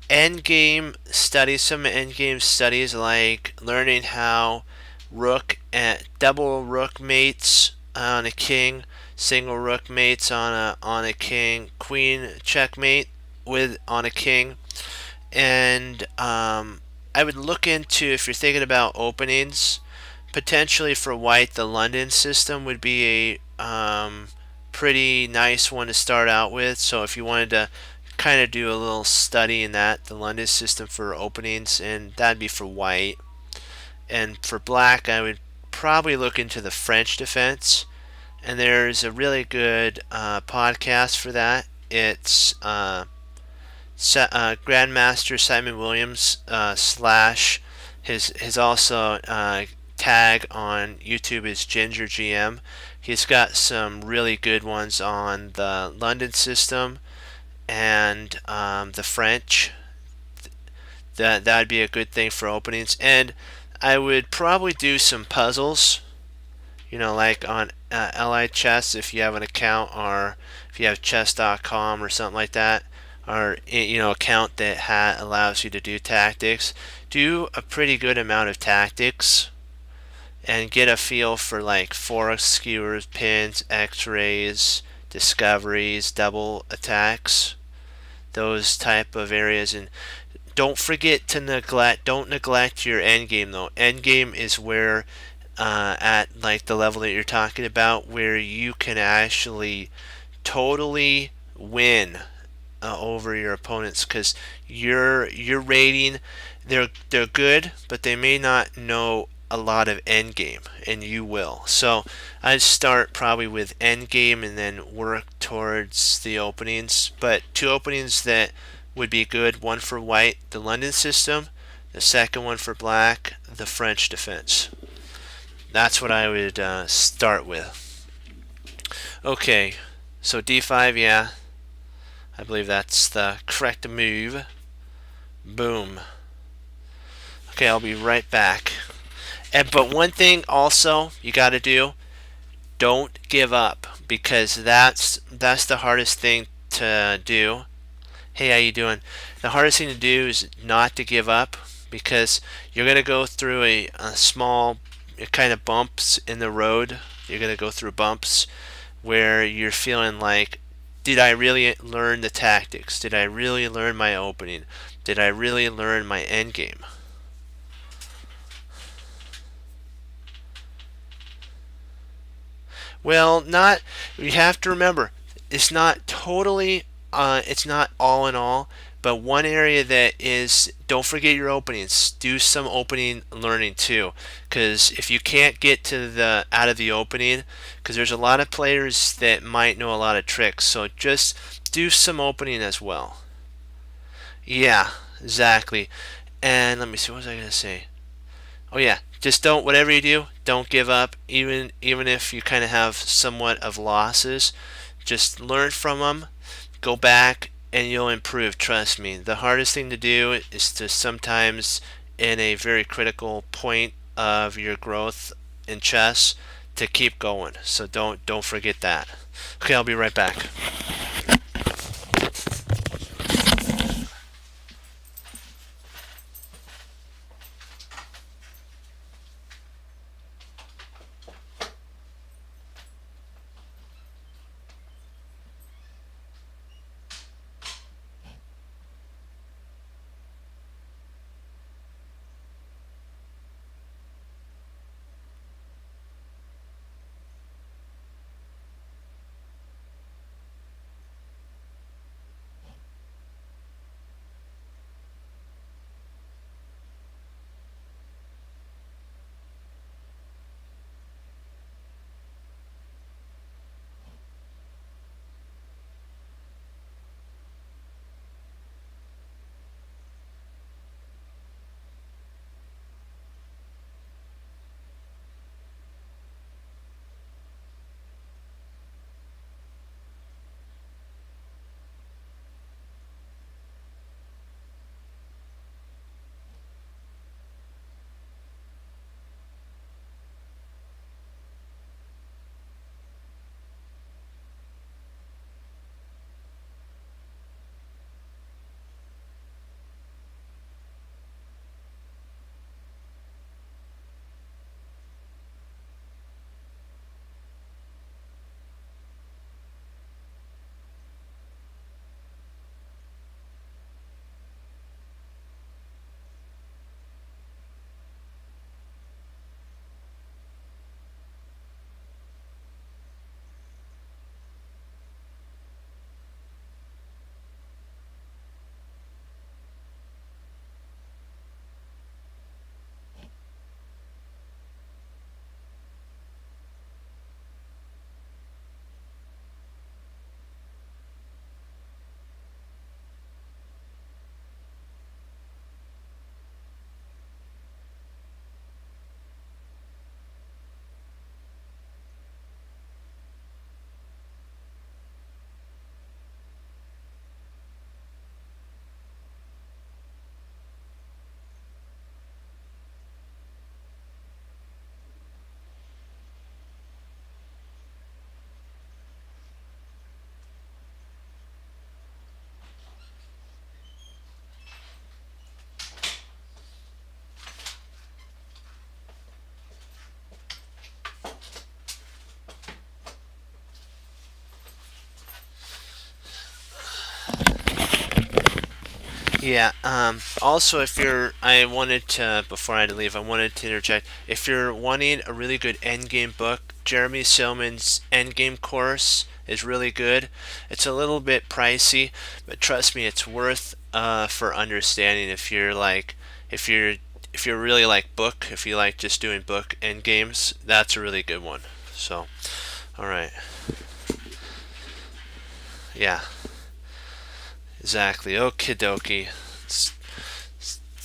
endgame studies. Some endgame studies like learning how rook and double rook mates on a king, single rook mates on a king, queen checkmate with on a king, and I would look into, if you're thinking about openings, potentially for white, the London system would be a pretty nice one to start out with. So if you wanted to kind of do a little study in that, the London system for openings, and that'd be for white. And for black, I would probably look into the French defense. And there's a really good podcast for that. It's Grandmaster Simon Williams slash his also tag on YouTube is Ginger GM. He's got some really good ones on the London system and the French. That'd be a good thing for openings. And I would probably do some puzzles. You know, like on Allied Chess, if you have an account, or if you have chess.com or something like that, or account that allows you to do tactics. Do a pretty good amount of tactics and get a feel for like forest skewers, pins, x-rays, discoveries, double attacks, those type of areas. And don't forget to don't neglect your endgame though. Endgame is where at like the level that you're talking about, where you can actually totally win over your opponents, because your rating, they're good, but they may not know a lot of endgame, and you will. So I'd start probably with endgame and then work towards the openings. But two openings that would be good: one for white, the London system; the second one for black, the French defense. That's what I would start with. Okay, so d5, yeah, I believe that's the correct move. Boom. Okay, I'll be right back. But one thing also you got to do: don't give up, because that's the hardest thing to do. Hey, how you doing? The hardest thing to do is not to give up, because you're gonna go through a small kind of bumps in the road. You're gonna go through bumps where you're feeling like, did I really learn the tactics? Did I really learn my opening? Did I really learn my end game? Well, not. You have to remember, it's not totally. It's not all in all. But one area that is, don't forget your openings. Do some opening learning too, because if you can't get to the out of the opening, because there's a lot of players that might know a lot of tricks. So just do some opening as well. Yeah, exactly. And let me see. What was I gonna say? Oh yeah, just don't, whatever you do, don't give up. Even if you kind of have somewhat of losses, just learn from them. Go back and you'll improve, trust me. The hardest thing to do is to sometimes, in a very critical point of your growth in chess, to keep going. So don't forget that. Okay, I'll be right back. Yeah. Also, if you're, I wanted to, before I had to leave, I wanted to interject. If you're wanting a really good endgame book, Jeremy Silman's Endgame course is really good. It's a little bit pricey, but trust me, it's worth for understanding. If you're, if you're really like book, if you like just doing book end games, that's a really good one. So, all right. Yeah. Exactly. Okie dokie.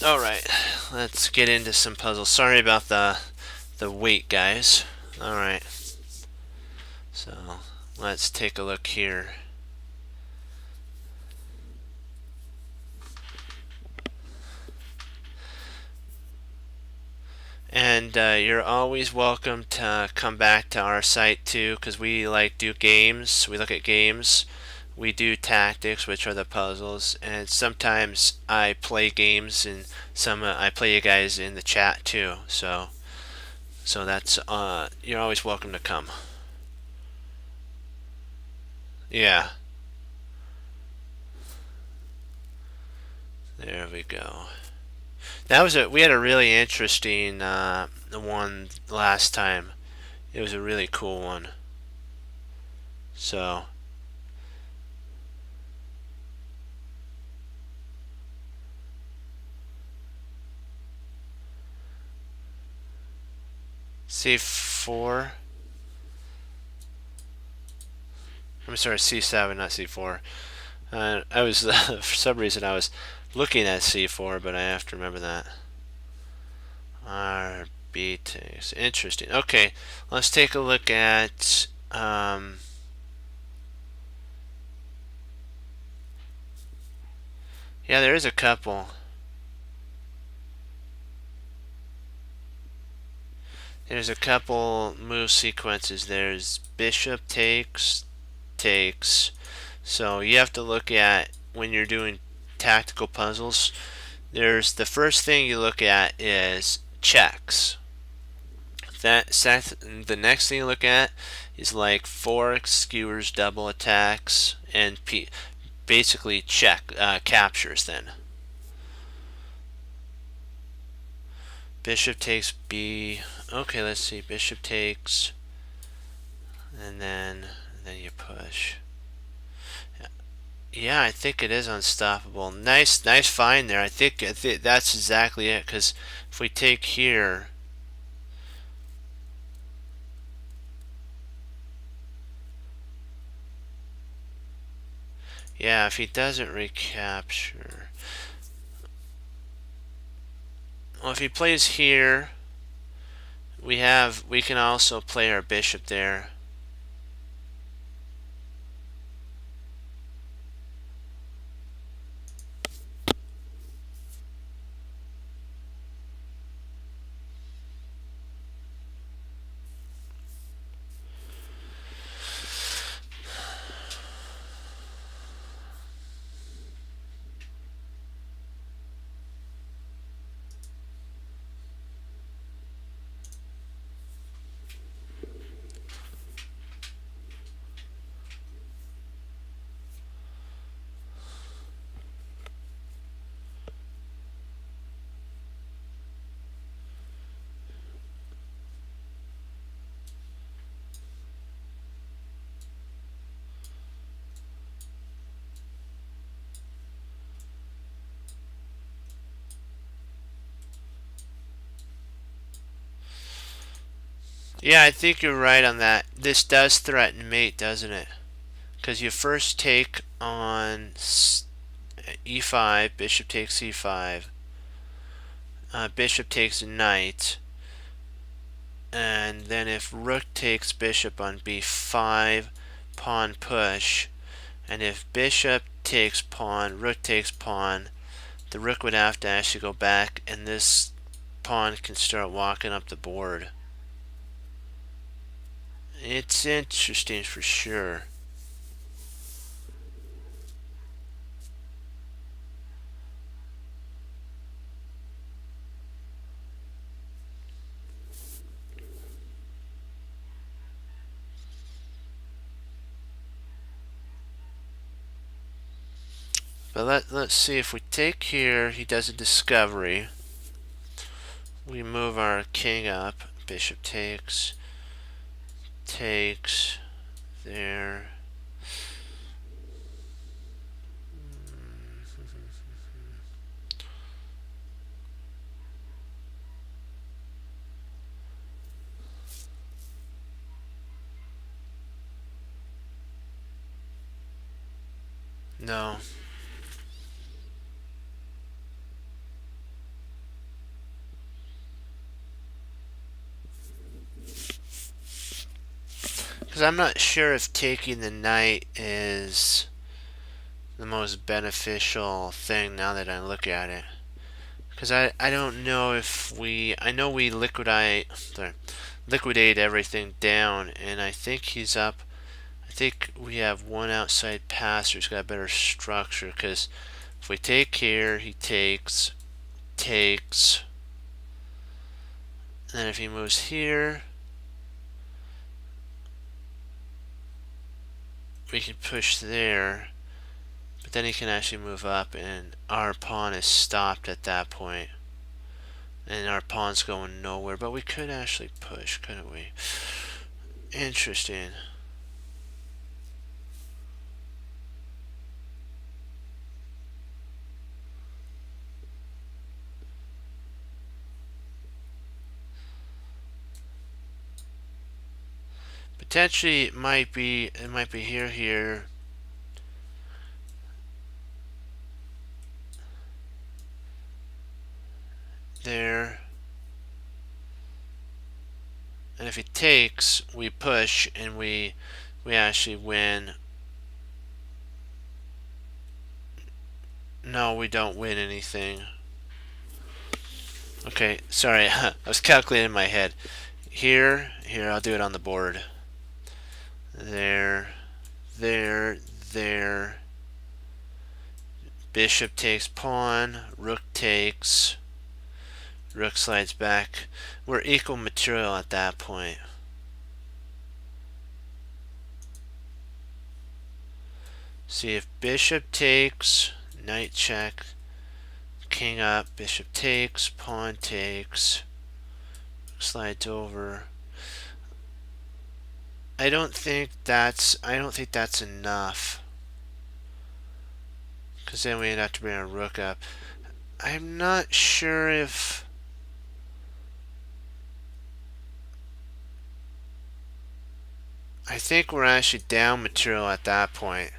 All right, let's get into some puzzles. Sorry about the wait, guys. All right, so let's take a look here. And you're always welcome to come back to our site too, because we like do games. We look at games. We do tactics, which are the puzzles, and sometimes I play games, and some I play you guys in the chat too. So that's you're always welcome to come. Yeah, there we go. That was we had a really interesting one last time. It was a really cool one. So C4. I'm sorry, C7, not C4. I was for some reason I was looking at C4, but I have to remember that. RB interesting. Okay, let's take a look at Yeah, there is a couple. There's a couple move sequences. There's bishop takes, takes. So you have to look at when you're doing tactical puzzles. There's the first thing you look at is checks. The next thing you look at is like forks, skewers, double attacks, and basically captures. Then bishop takes B. Okay, let's see. Bishop takes, and then you push. Yeah, I think it is unstoppable. Nice find there. I think that's exactly it. Because if we take here, yeah, if he doesn't recapture, well, if he plays here, we can also play our bishop there. Yeah, I think you're right on that. This does threaten mate, doesn't it? Because you first take on e5, bishop takes c5, bishop takes knight, and then if rook takes bishop on b5, pawn push, and if bishop takes pawn, rook takes pawn, the rook would have to actually go back, and this pawn can start walking up the board. It's interesting for sure. But let's see, if we take here, he does a discovery. We move our king up, bishop takes, takes, there. No. Because I'm not sure if taking the knight is the most beneficial thing now that I look at it. Because I don't know if I know we liquidate everything down, and I think he's up. I think we have one outside passer who's got a better structure, because if we take here, he takes, takes, and then if he moves here, we can push there, but then he can actually move up, and our pawn is stopped at that point, and our pawn's going nowhere. But we could actually push, couldn't we? Interesting. Potentially it might be here. There. And if he takes, we push, and we actually win. No, we don't win anything. Okay, sorry. I was calculating in my head. Here, I'll do it on the board. There, there, there. Bishop takes pawn, rook takes, rook slides back. We're equal material at that point. See if bishop takes, knight check, king up, bishop takes, pawn takes, slides over. I don't think that's enough. Because then we'd have to bring our rook up. I'm not sure if I think we're actually down material at that point.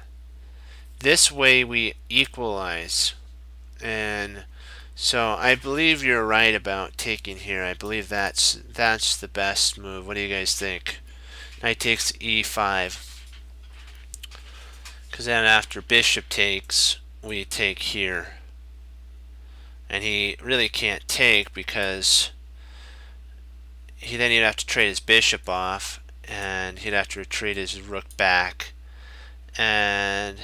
This way we equalize. And so I believe you're right about taking here. I believe that's the best move. What do you guys think? Knight takes e5. Because then after bishop takes, we take here. And he really can't take because he'd have to trade his bishop off, and he'd have to retreat his rook back. And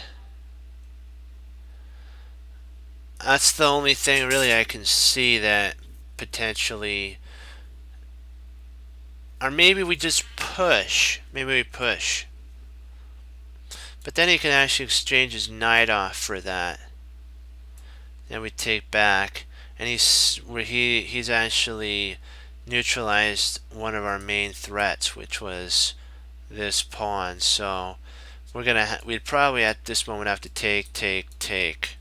that's the only thing really I can see that potentially, or maybe we just push. Maybe we push. But then he can actually exchange his knight off for that. Then we take back, and he's actually neutralized one of our main threats, which was this pawn. So we'd probably at this moment have to take,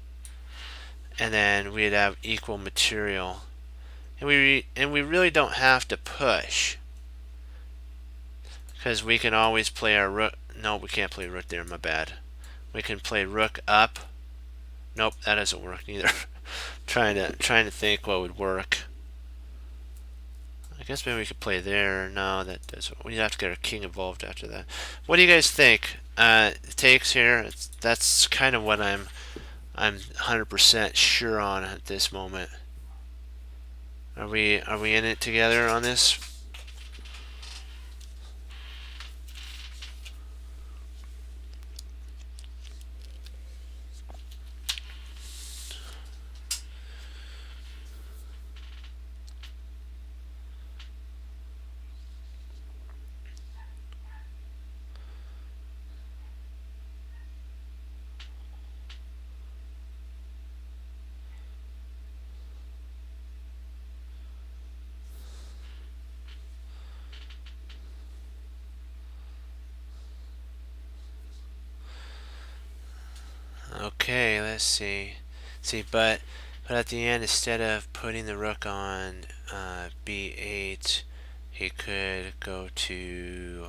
and then we'd have equal material, and we really don't have to push because we can always play our rook. No, we can't play rook there. My bad. We can play rook up. Nope, that doesn't work neither. trying to think what would work. I guess maybe we could play there. No, that doesn't. We'd have to get our king involved after that. What do you guys think? Takes here. That's kind of what I'm 100% sure on at this moment. Are we in it together on this? Okay, let's see. But at the end, instead of putting the rook on b8, he could go to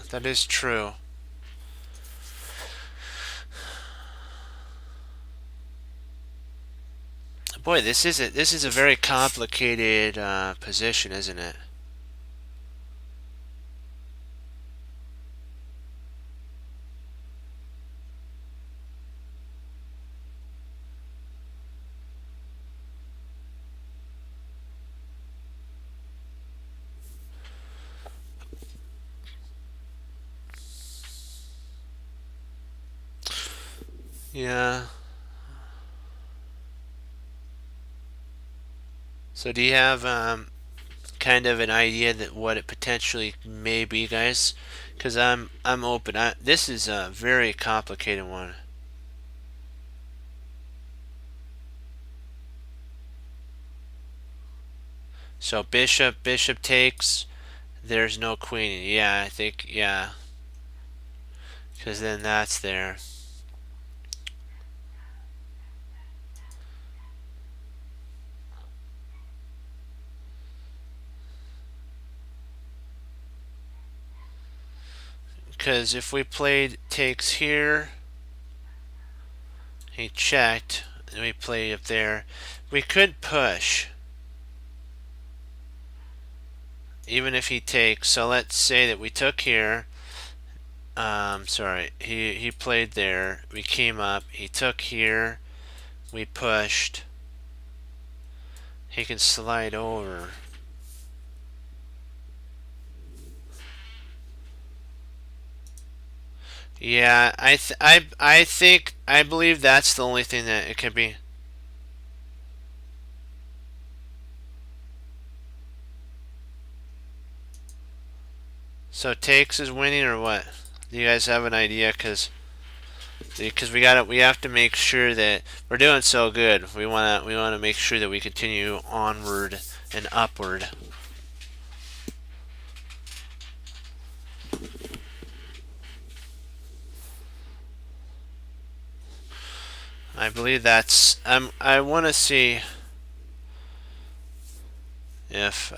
that is true. Boy, this is a very complicated position, isn't it? Yeah. So do you have kind of an idea that what it potentially may be, guys? Because I'm open. This is a very complicated one. So bishop takes. There's no queen. Yeah, I think yeah. Because then that's there. because if we played takes here, he checked, and we played up there, we could push even if he takes. So let's say that we took here. Sorry, he played there. We came up. He took here. We pushed. He can slide over. Yeah, I believe that's the only thing that it could be. So takes is winning or what? Do you guys have an idea? Because we have to make sure that we're doing so good. We wanna make sure that we continue onward and upward. I believe that's I want to see if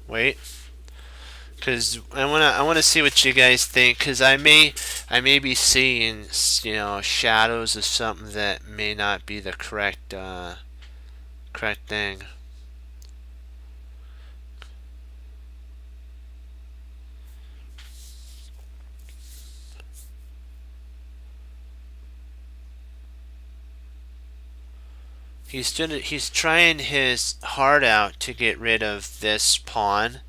wait, because I wanna see what you guys think, because I may be seeing, shadows of something that may not be the correct thing. He's trying his heart out to get rid of this pawn.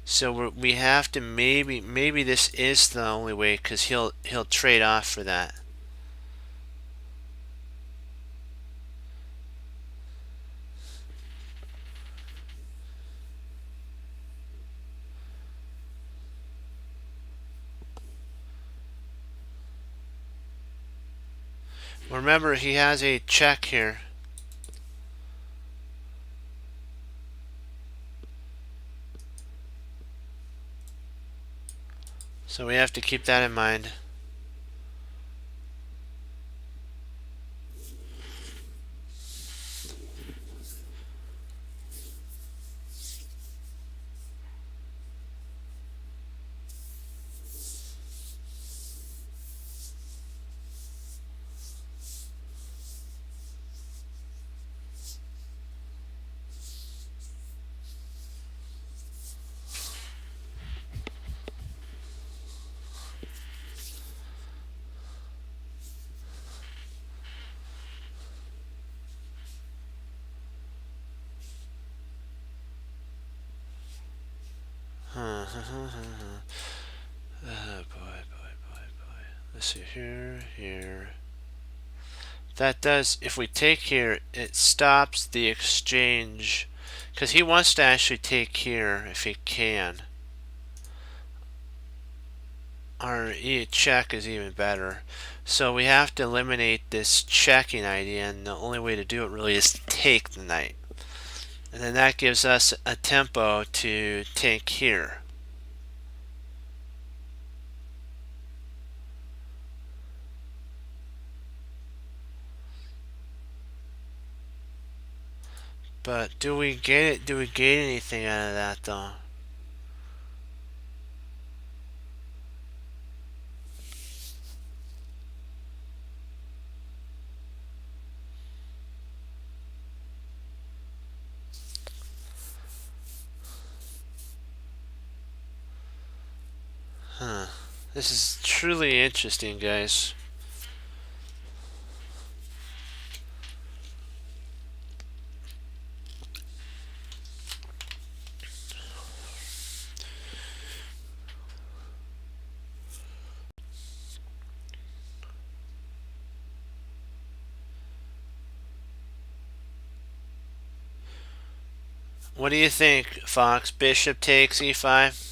So we have to maybe this is the only way, because he'll trade off for that. Remember, he has a check here. So we have to keep that in mind. Boy. Let's see, here. That does, if we take here, it stops the exchange. Because he wants to actually take here if he can. Our check is even better. So we have to eliminate this checking idea, and the only way to do it really is to take the knight. And then that gives us a tempo to take here. But do we get it? Do we get anything out of that though? Huh. This is truly interesting, guys. What do you think, Fox? Bishop takes e5?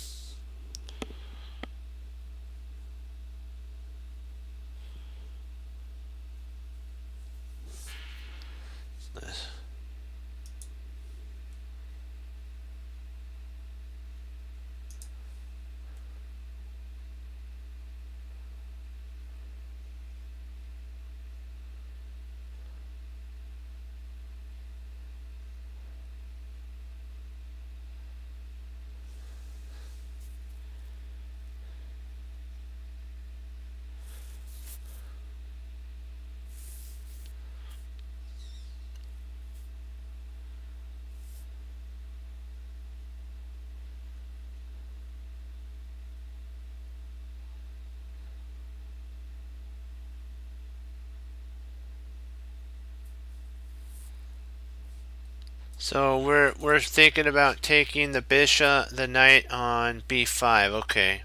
So we're thinking about taking the bishop, the knight on b5. Okay.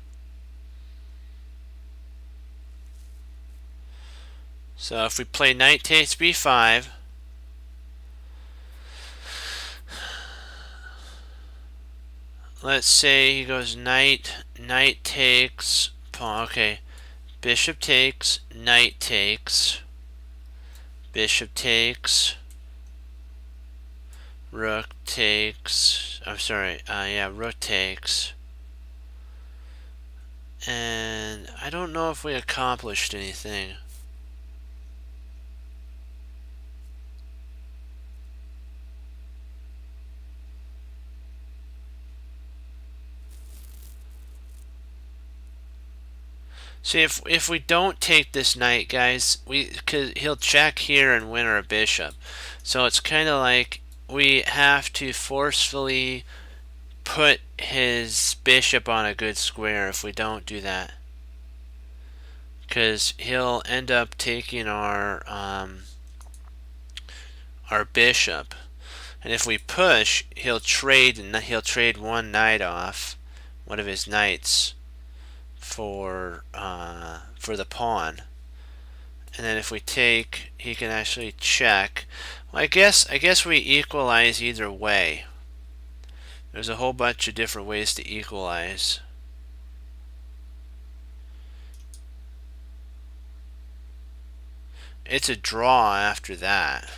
So if we play knight takes b5, let's say he goes knight takes pawn. Okay. Bishop takes, knight takes, bishop takes, rook takes. I'm sorry. Yeah, rook takes. And I don't know if we accomplished anything. See, if we don't take this knight, guys, cause he'll check here and win our bishop. So it's kind of like we have to forcefully put his bishop on a good square if we don't do that. Because he'll end up taking our bishop, and if we push, he'll trade one knight off, one of his knights, for the pawn. And then if we take, he can actually check. Well, I guess we equalize either way. There's a whole bunch of different ways to equalize. It's a draw after that.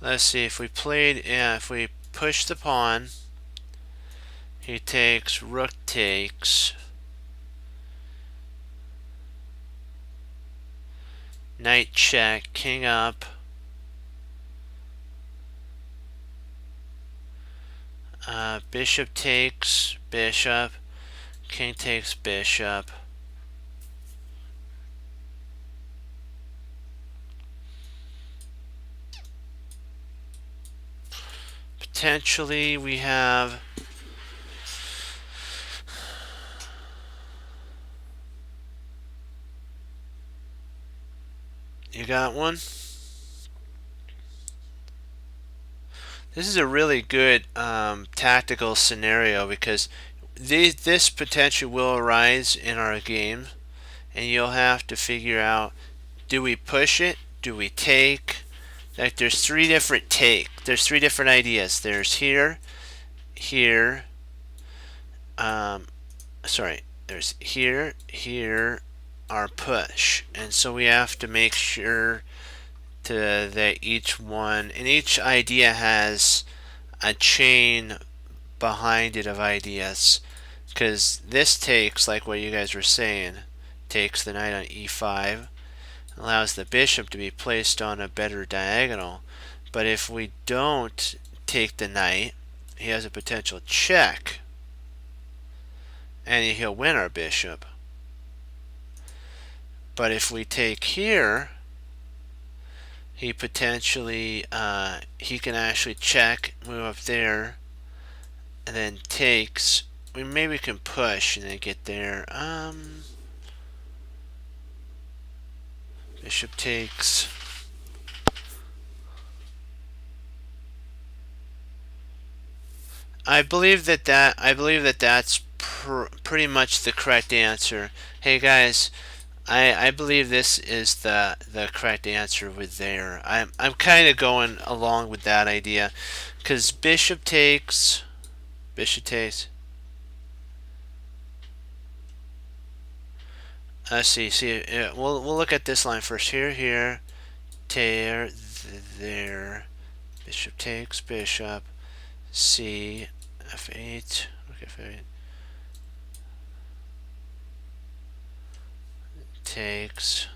Let's see, if we push the pawn, he takes, rook takes, knight check, king up, bishop takes, bishop, king takes, bishop. Potentially we have you got one? This is a really good tactical scenario because this potential will arise in our game, and you'll have to figure out, do we push it? Do we take? Like there's three different ideas. There's here, there's here, our push. And so we have to make sure that each idea has a chain behind it of ideas. Because this takes, like what you guys were saying, takes the knight on e5, allows the bishop to be placed on a better diagonal. But if we don't take the knight, he has a potential check, and he'll win our bishop. But if we take here, he potentially he can actually check, move up there, and then takes. We maybe can push and then get there. Bishop takes. I believe that that's pretty much the correct answer. Hey guys, I believe this is the correct answer with there. I'm kind of going along with that idea, because bishop takes. Let's see. We'll look at this line first. Here, there. Bishop takes, bishop. C, f8. Okay, f8. Takes.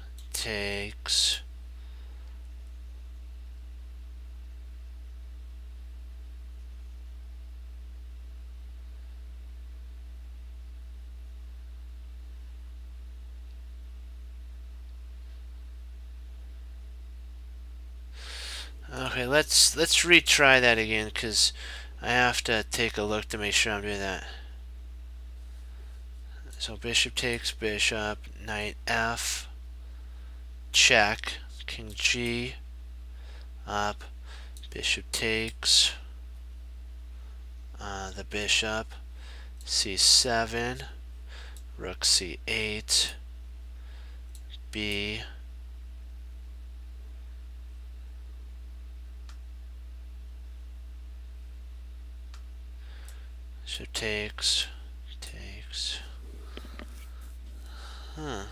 Okay, Okay, let's retry that again, because I have to take a look to make sure I'm doing that. So bishop takes bishop, knight f, check, king g, up, bishop takes the bishop, c7, rook c8, b, bishop takes, huh.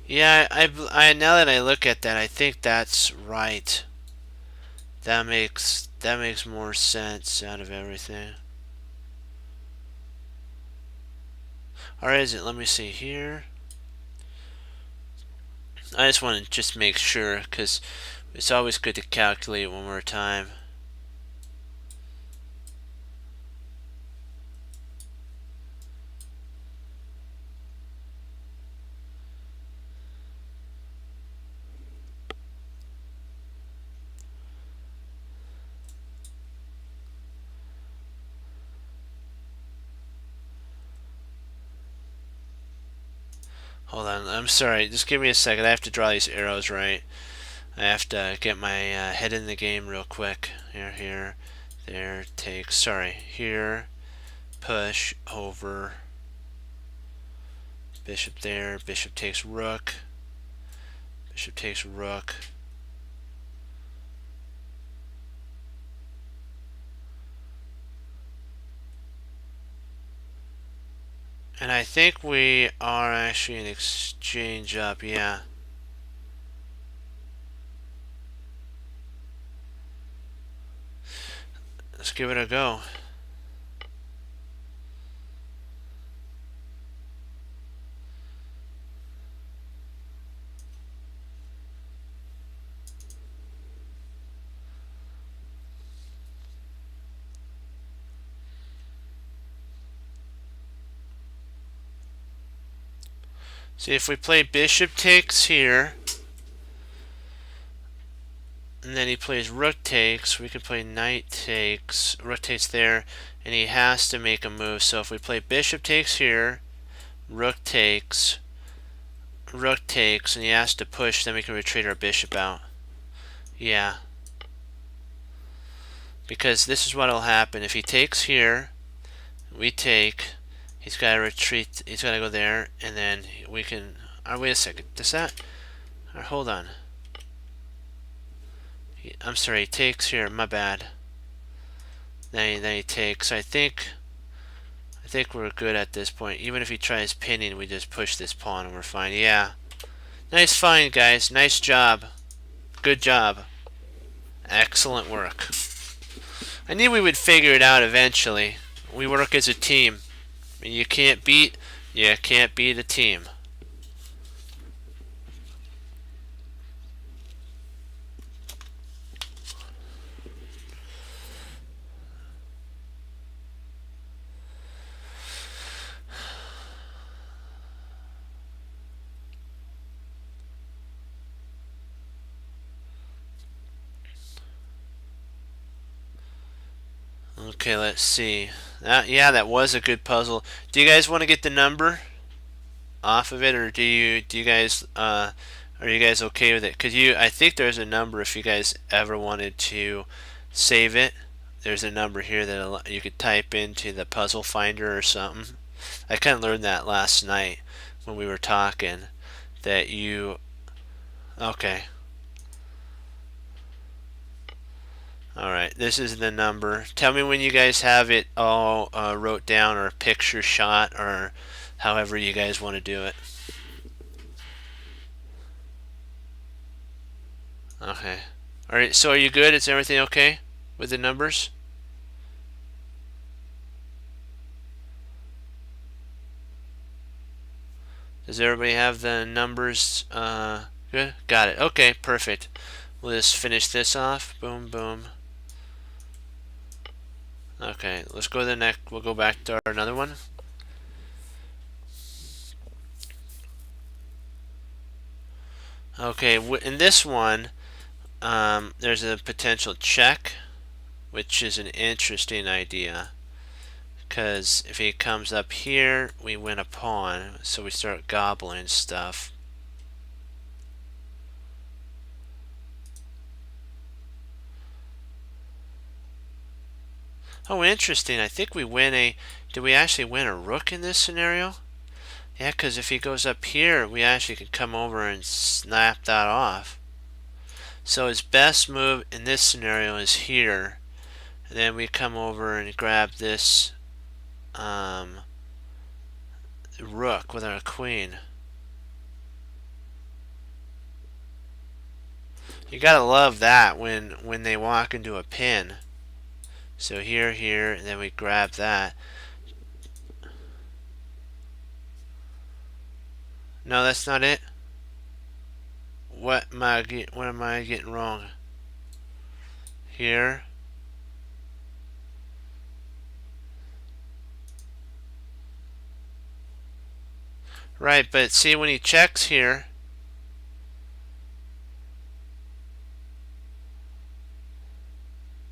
Yeah, I now that I look at that, I think that's right. That makes more sense out of everything. Or is it? Let me see here. I just want to just make sure, because it's always good to calculate one more time. Hold on, I'm sorry, just give me a second. I have to draw these arrows right. I have to get my head in the game real quick. Here, there, take, sorry, here, push, over, bishop there, bishop takes rook, bishop takes rook. And I think we are actually in exchange up, yeah. Let's give it a go. See, if we play bishop takes here, and then he plays rook takes, we could play knight takes, rook takes there, and he has to make a move. So if we play bishop takes here, rook takes, and he has to push, then we can retreat our bishop out. Yeah. Because this is what will happen. If he takes here, we take, he's got to retreat, he's got to go there, and then we can, wait a second, does that, hold on. I'm sorry, he takes here, my bad. Then he takes, I think we're good at this point. Even if he tries pinning, we just push this pawn and we're fine. Yeah. Nice find, guys. Nice job. Good job. Excellent work. I knew we would figure it out eventually. We work as a team. You can't beat a team. Okay, let's see. Yeah, that was a good puzzle. Do you guys want to get the number off of it, or do you guys are you guys okay with it? Cause I think there's a number if you guys ever wanted to save it. There's a number here that you could type into the puzzle finder or something. I kind of learned that last night when we were talking. That you okay. Alright, this is the number. Tell me when you guys have it all wrote down, or a picture shot, or however you guys want to do it. Okay. Alright, so are you good? Is everything okay with the numbers? Does everybody have the numbers good? Got it. Okay, perfect. We'll just finish this off. Boom, boom. Okay, let's go to the next. We'll go back to another one. Okay, in this one, there's a potential check, which is an interesting idea. Because if he comes up here, we win a pawn, so we start gobbling stuff. Oh, interesting. I think we win a... Did we actually win a rook in this scenario? Yeah, because if he goes up here, we actually can come over and snap that off. So his best move in this scenario is here. And then we come over and grab this rook with our queen. You gotta love that when they walk into a pin. So here, and then we grab that. No, that's not it. What am I getting wrong? Here. Right, but see when he checks here.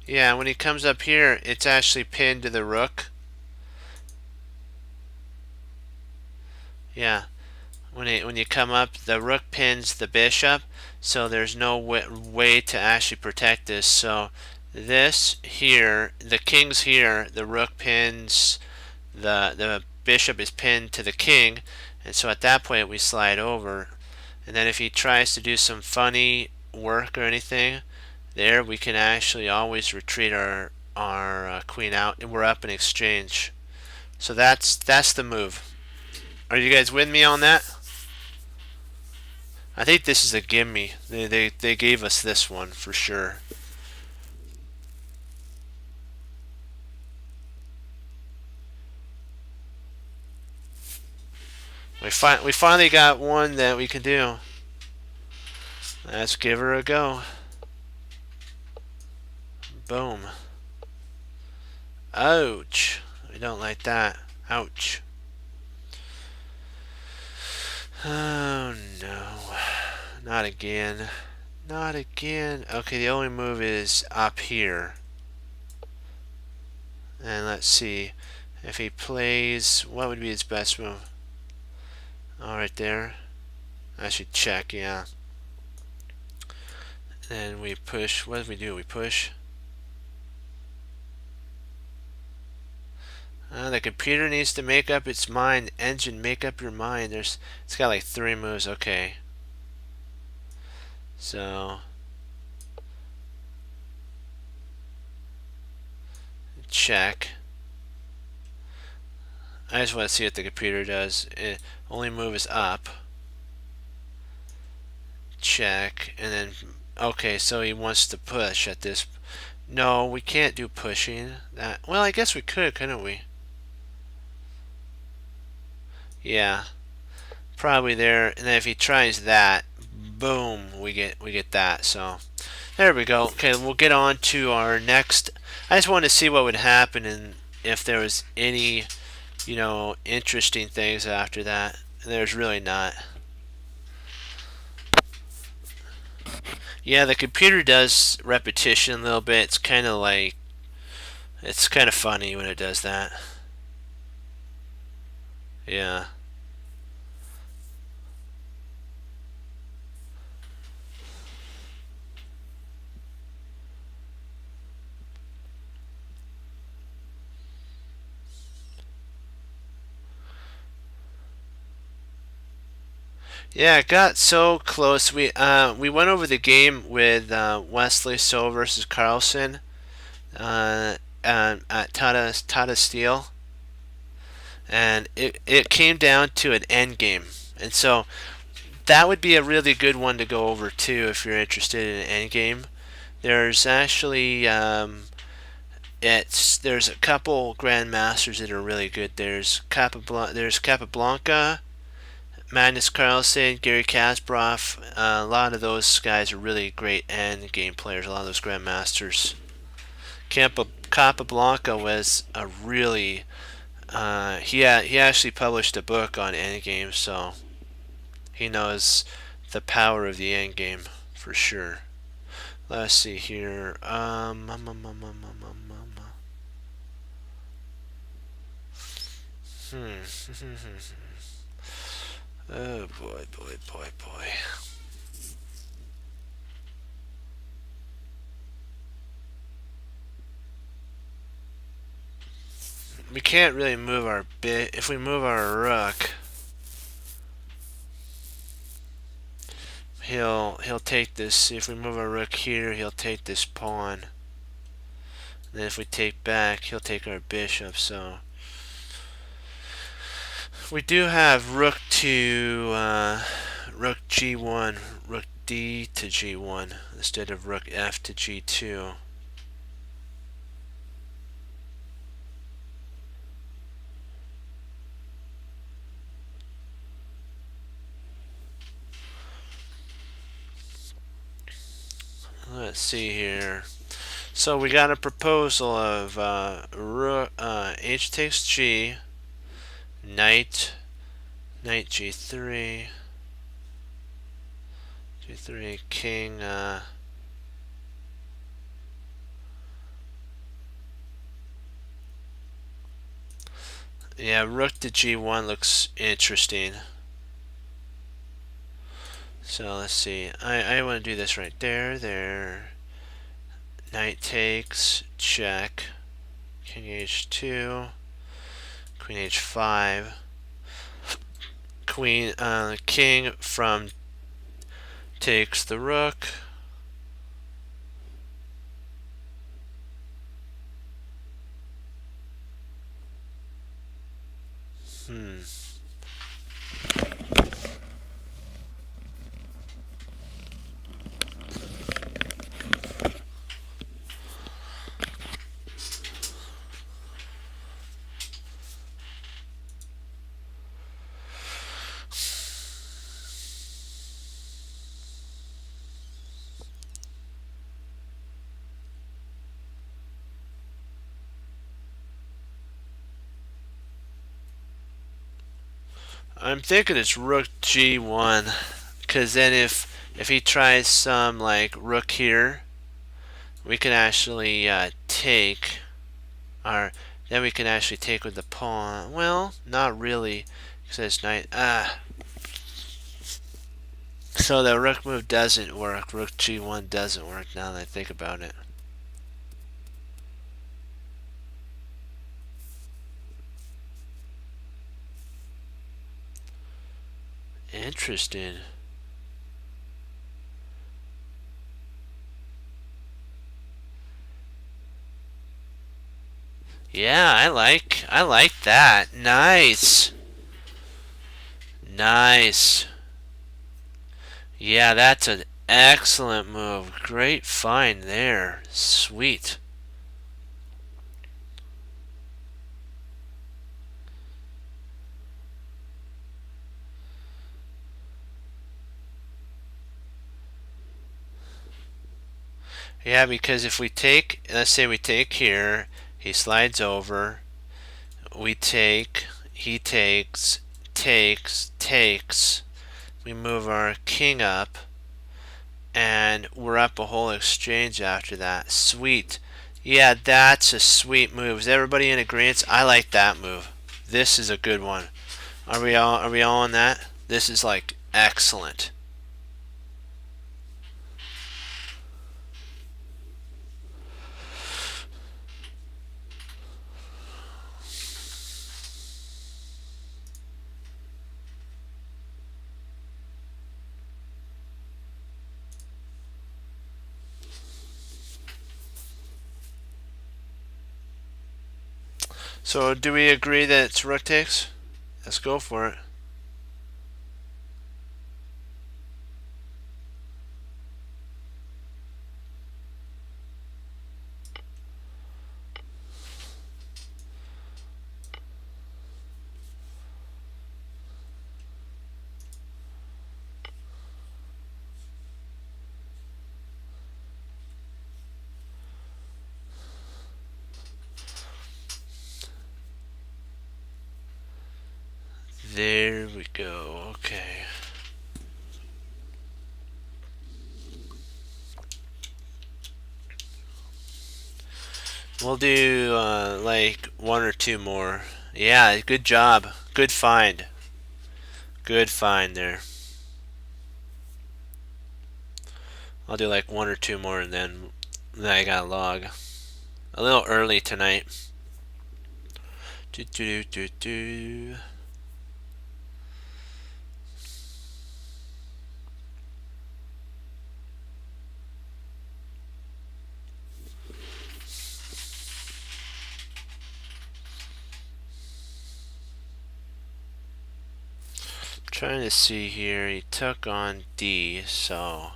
Yeah, when he comes up here, it's actually pinned to the rook. Yeah. When you come up, the rook pins the bishop, so there's no way to actually protect this. So this here, the king's here, the rook pins, the bishop is pinned to the king, and so at that point we slide over. And then if he tries to do some funny work or anything, there we can actually always retreat our queen out, and we're up in exchange. So that's the move. Are you guys with me on that? I think this is a gimme. They gave us this one for sure. We finally got one that we can do. Let's give her a go. Boom. Ouch. We don't like that. Ouch. Oh no. Not again. Not again. Okay, the only move is up here. And let's see. If he plays, what would be his best move? Oh, right there. I should check, yeah. Then we push. What do we do? We push. The computer needs to make up its mind. Engine, make up your mind. It's got like 3 moves. Okay. So check. I just want to see what the computer does. Only move is up. Check, and then okay. So he wants to push at this. No, we can't do pushing. That well, I guess we could, couldn't we? Yeah, probably there. And then if he tries that, boom, we get that. So there we go. Okay, we'll get on to our next. I just wanted to see what would happen and if there was any, interesting things after that. And there's really not. Yeah, the computer does repetition a little bit. It's kind of funny when it does that. Yeah. Yeah, it got so close. We went over the game with Wesley So versus Carlson at Tata Steel, and it came down to an end game, and so that would be a really good one to go over too if you're interested in an end game. There's actually there's a couple grandmasters that are really good. There's Capablanca, Magnus Carlsen, Gary Kasparov. A lot of those guys are really great end game players. A lot of those grandmasters. Capablanca was a really he actually published a book on endgames, so he knows the power of the end game for sure. Let's see here. Oh boy, boy, boy, boy. We can't really move our bit. If we move our rook, he'll take this. If we move our rook here, he'll take this pawn. And then if we take back, he'll take our bishop. So we do have rook to rook g1, rook d to g1 instead of rook f to g2. Let's see here. So we got a proposal of h takes g, knight g3, king. Yeah, rook to g1 looks interesting. So let's see. I want to do this right there. Knight takes, check. King h2, queen h5. King from takes the rook. I'm thinking it's rook g1, because then if he tries some like rook here, we can actually take our. Then we can actually take with the pawn. Well, not really, because it's knight. So the rook move doesn't work. Rook g1 doesn't work. Now that I think about it. Interesting. Yeah, I like that. Nice. Nice. Yeah, that's an excellent move. Great find there. Sweet. Yeah, because if we take, let's say we take here, he slides over, we take, he takes, takes, we move our king up, and we're up a whole exchange after that. Sweet. Yeah, that's a sweet move. Is everybody in agreement? I like that move. This is a good one. Are we all on that? This is like excellent. So do we agree that it's rook takes? Let's go for it. There we go. Okay. We'll do like one or two more. Yeah, good job. Good find. Good find there. I'll do like one or two more and then I gotta log. A little early tonight. Do do do do do. Trying to see here. He took on D, so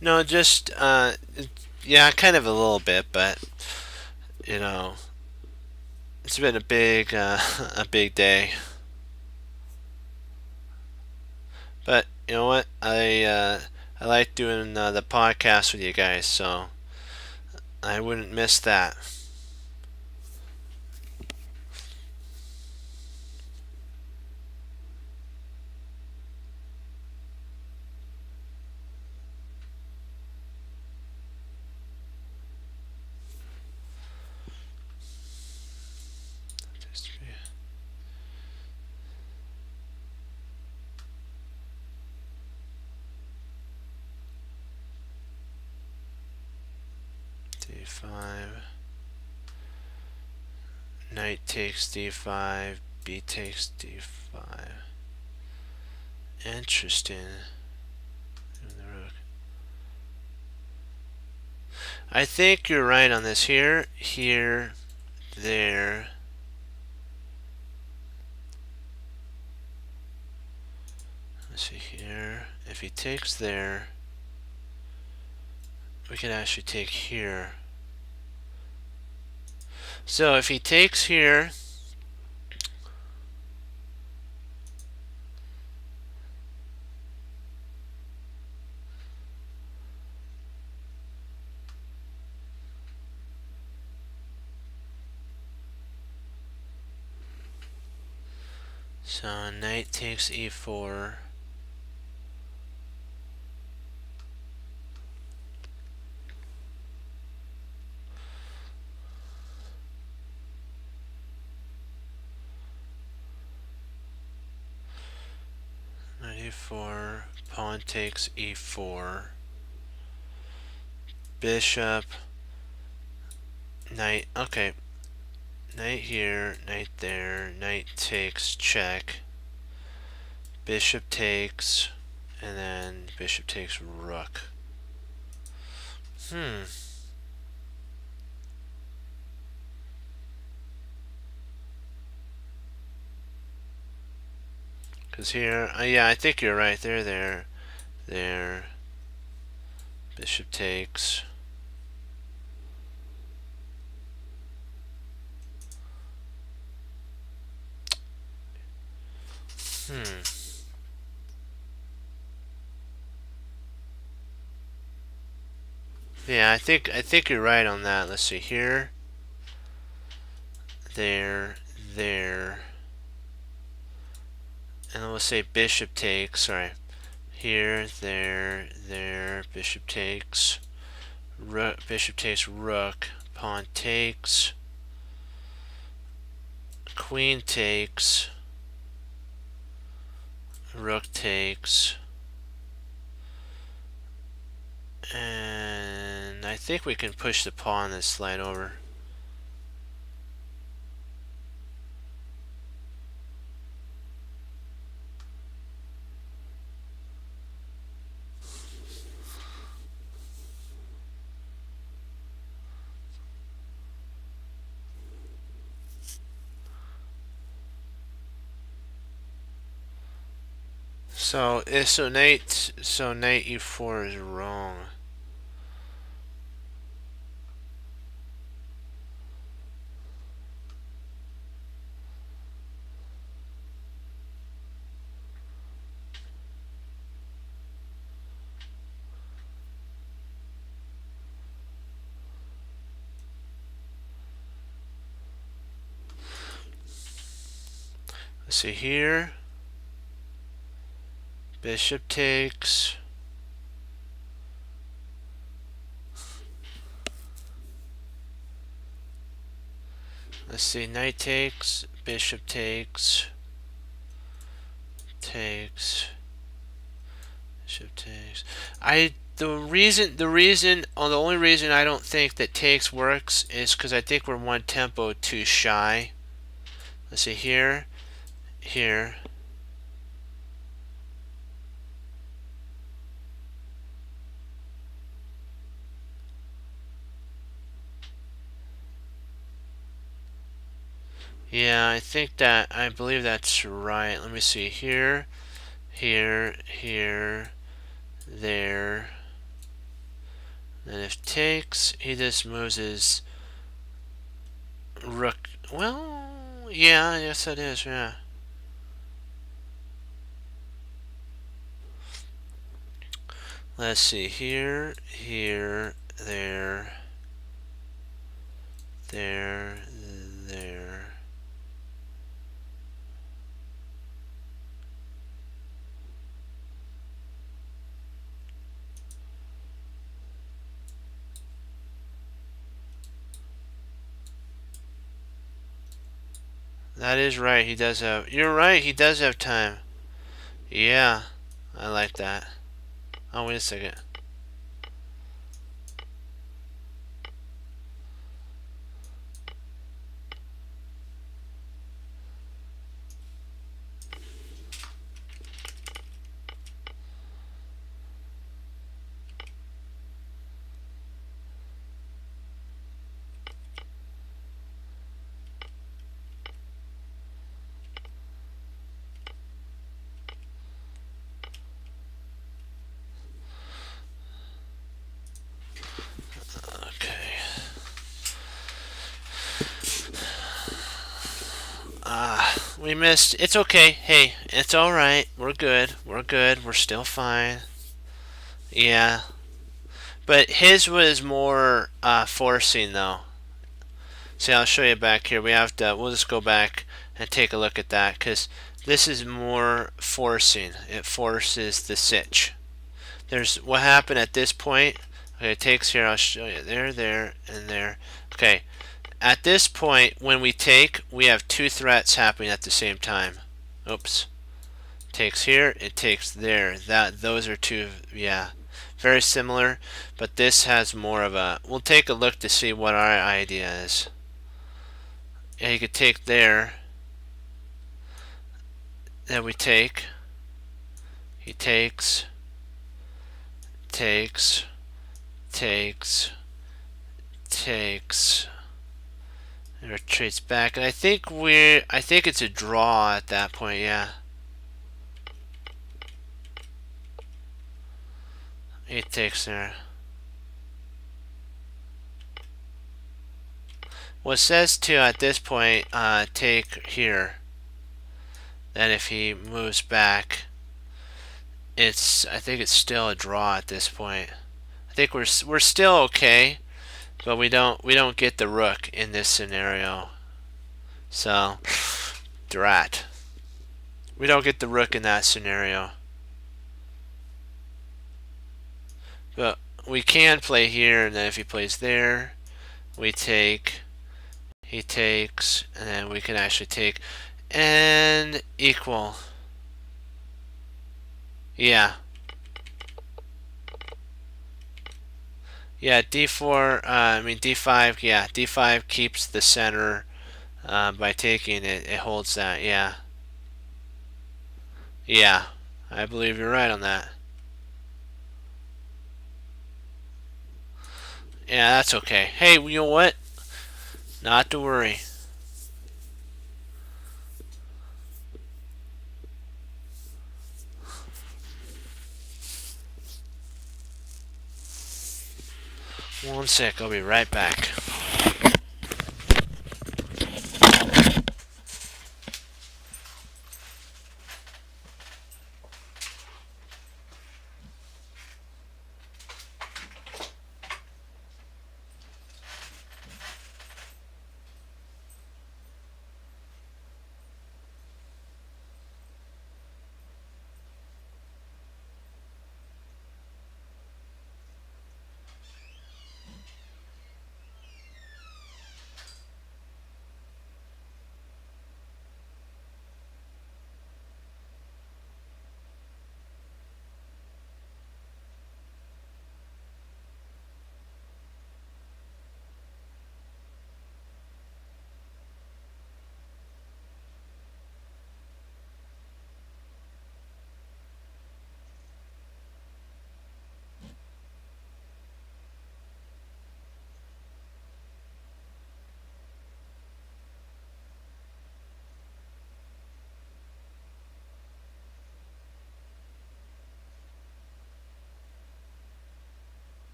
no, just yeah, kind of a little bit, but you know, it's been a big a big day. But you know what? I like doing the podcast with you guys, so I wouldn't miss that. D5. Knight takes D5. B takes D5. Interesting. I think you're right on this. Here, here, there. Let's see here. If he takes there, we can actually take here. So if he takes here, so knight takes E4. Knight E4, pawn takes E4. Bishop, knight, okay. Knight here, knight there, knight takes, check. Bishop takes, and then bishop takes rook. Because here, yeah, I think you're right. There. Bishop takes. Yeah, I think you're right on that. Let's see here. There. And then we'll say bishop takes. Sorry. Here, there. Bishop takes. Rook. Bishop takes rook. Pawn takes. Queen takes. Rook takes. And I think we can push the pawn and slide over. So knight e4 is wrong. Let's see here. Bishop takes. Let's see, knight takes, bishop takes, bishop takes. The only reason I don't think that takes works is because I think we're one tempo too shy. Let's see here, here. Yeah, I believe that's right. Let me see here, here, here, there. And if takes, he just moves his rook. Well, yeah, yes it is, yeah. Let's see here, here, there, there, there. That is right, he does have, you're right, he does have time. Yeah, I like that. Oh, wait a second. Okay. We missed. It's okay. Hey, it's alright. We're good. We're good. We're still fine. Yeah. But his was more forcing, though. See, I'll show you back here. We'll just go back and take a look at that, because this is more forcing. It forces the sitch. What happened at this point. Okay, it takes here. I'll show you. There, and there. Okay. At this point, when we take, we have two threats happening at the same time. Oops. Takes here, it takes there. Those are two, yeah, very similar, but this has more of a. We'll take a look to see what our idea is. Yeah, you could take there. Then we take. He takes. Takes. Takes. Takes. And retreats back, and I think it's a draw at that point. Yeah. He takes there. Well, it says to at this point take here. Then if he moves back, I think it's still a draw at this point. I think we're still okay, but we don't get the rook in this scenario. So, drat. We don't get the rook in that scenario. But we can play here, and then if he plays there, we take. He takes, and then we can actually take and equal. Yeah. Yeah, d4, d5, yeah, d5 keeps the center by taking it. It holds that, yeah. Yeah, I believe you're right on that. Yeah, that's okay. Hey, you know what? Not to worry. One sec, I'll be right back.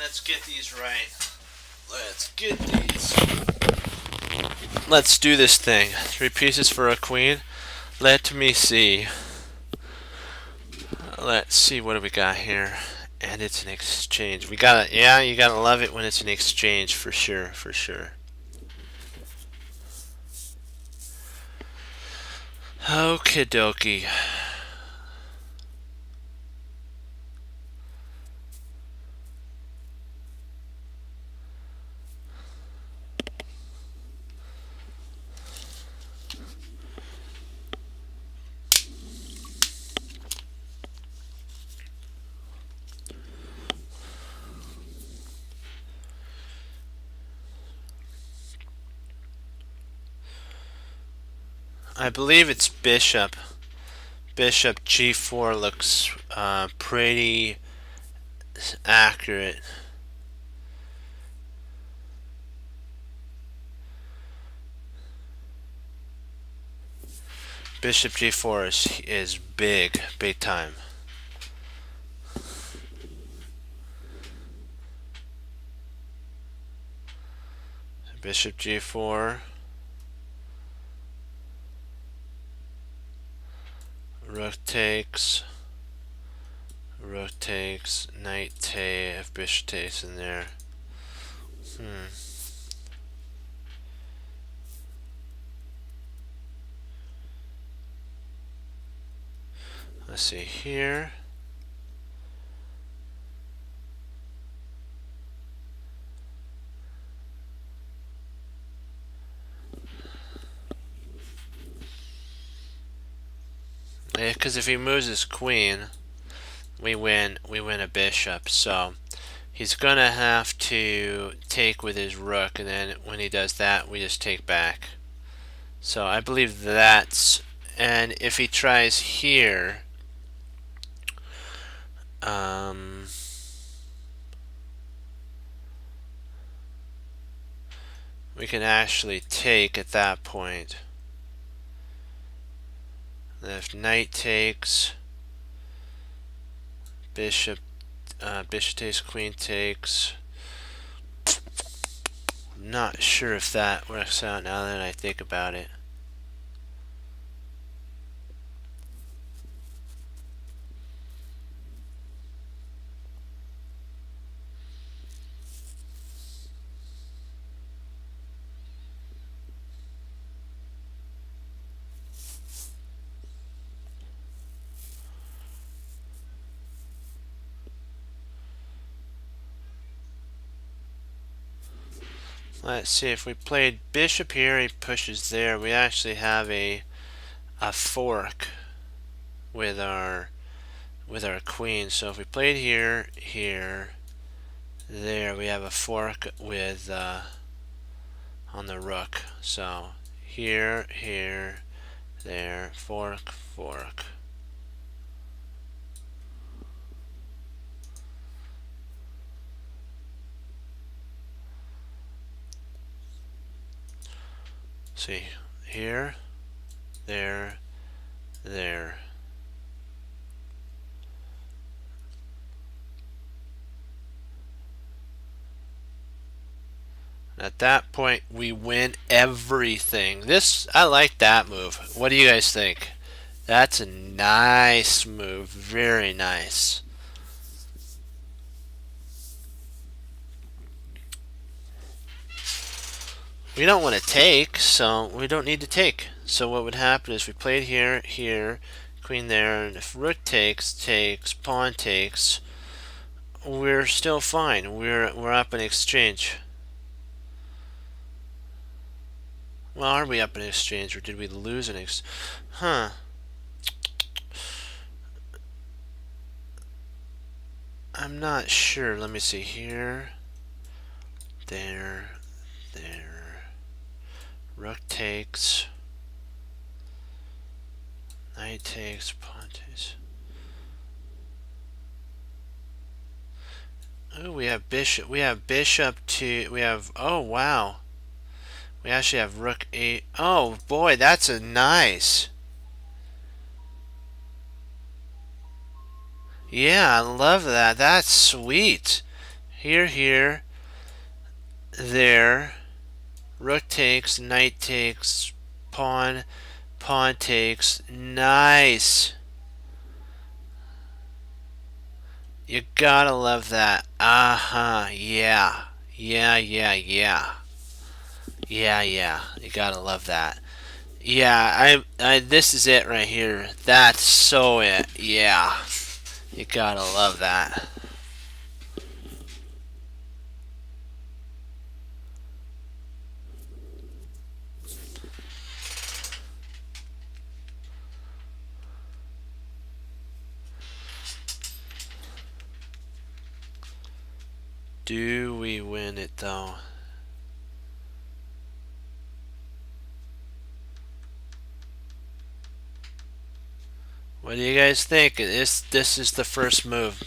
Let's get these right. Let's get these. Let's do this thing. 3 pieces for a queen. Let me see. Let's see, what do we got here? And it's an exchange. We gotta, yeah, you gotta love it when it's an exchange, for sure, for sure. Okie dokie. I believe it's bishop. Bishop g4 looks pretty accurate. Bishop g4 is big time. Bishop g4. Rook takes, knight takes, bishop takes in there. Let's see here. Because if he moves his queen, we win a bishop. So he's gonna have to take with his rook, and then when he does that, we just take back. So I believe that's, and if he tries here, we can actually take at that point. If knight takes, bishop takes, queen takes. I'm not sure if that works out now that I think about it. Let's see, if we played bishop here, he pushes there. We actually have a fork with our queen. So if we played here, there, we have a fork with on the rook. So here, there, fork. See, here, there. At that point, we win everything. I like that move. What do you guys think? That's a nice move. Very nice. We don't want to take, so we don't need to take. So what would happen is we played here, queen there, and if rook takes, pawn takes, we're still fine. We're up in exchange. Well, are we up in exchange, or did we lose an exchange? Huh. I'm not sure. Let me see here. There. Rook takes. Knight takes. Pawn takes. Oh, we have bishop. We have bishop to. We have. Oh, wow. We actually have rook 8. Oh, boy, that's a nice. Yeah, I love that. That's sweet. here, there. Rook takes, knight takes, pawn takes. Nice. You gotta love that. Uh-huh. Yeah. Yeah. You gotta love that. Yeah, this is it right here. That's so it. Yeah. You gotta love that. Do we win it though? What do you guys think? This is the first move.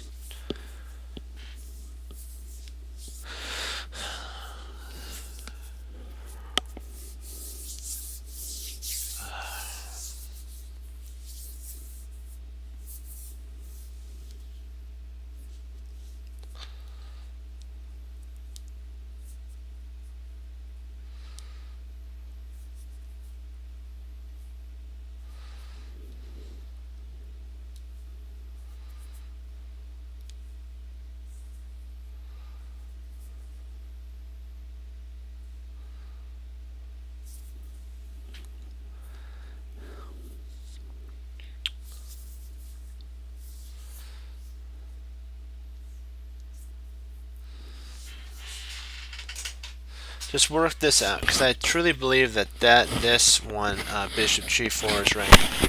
Just work this out, because I truly believe that this one, bishop g4 is right.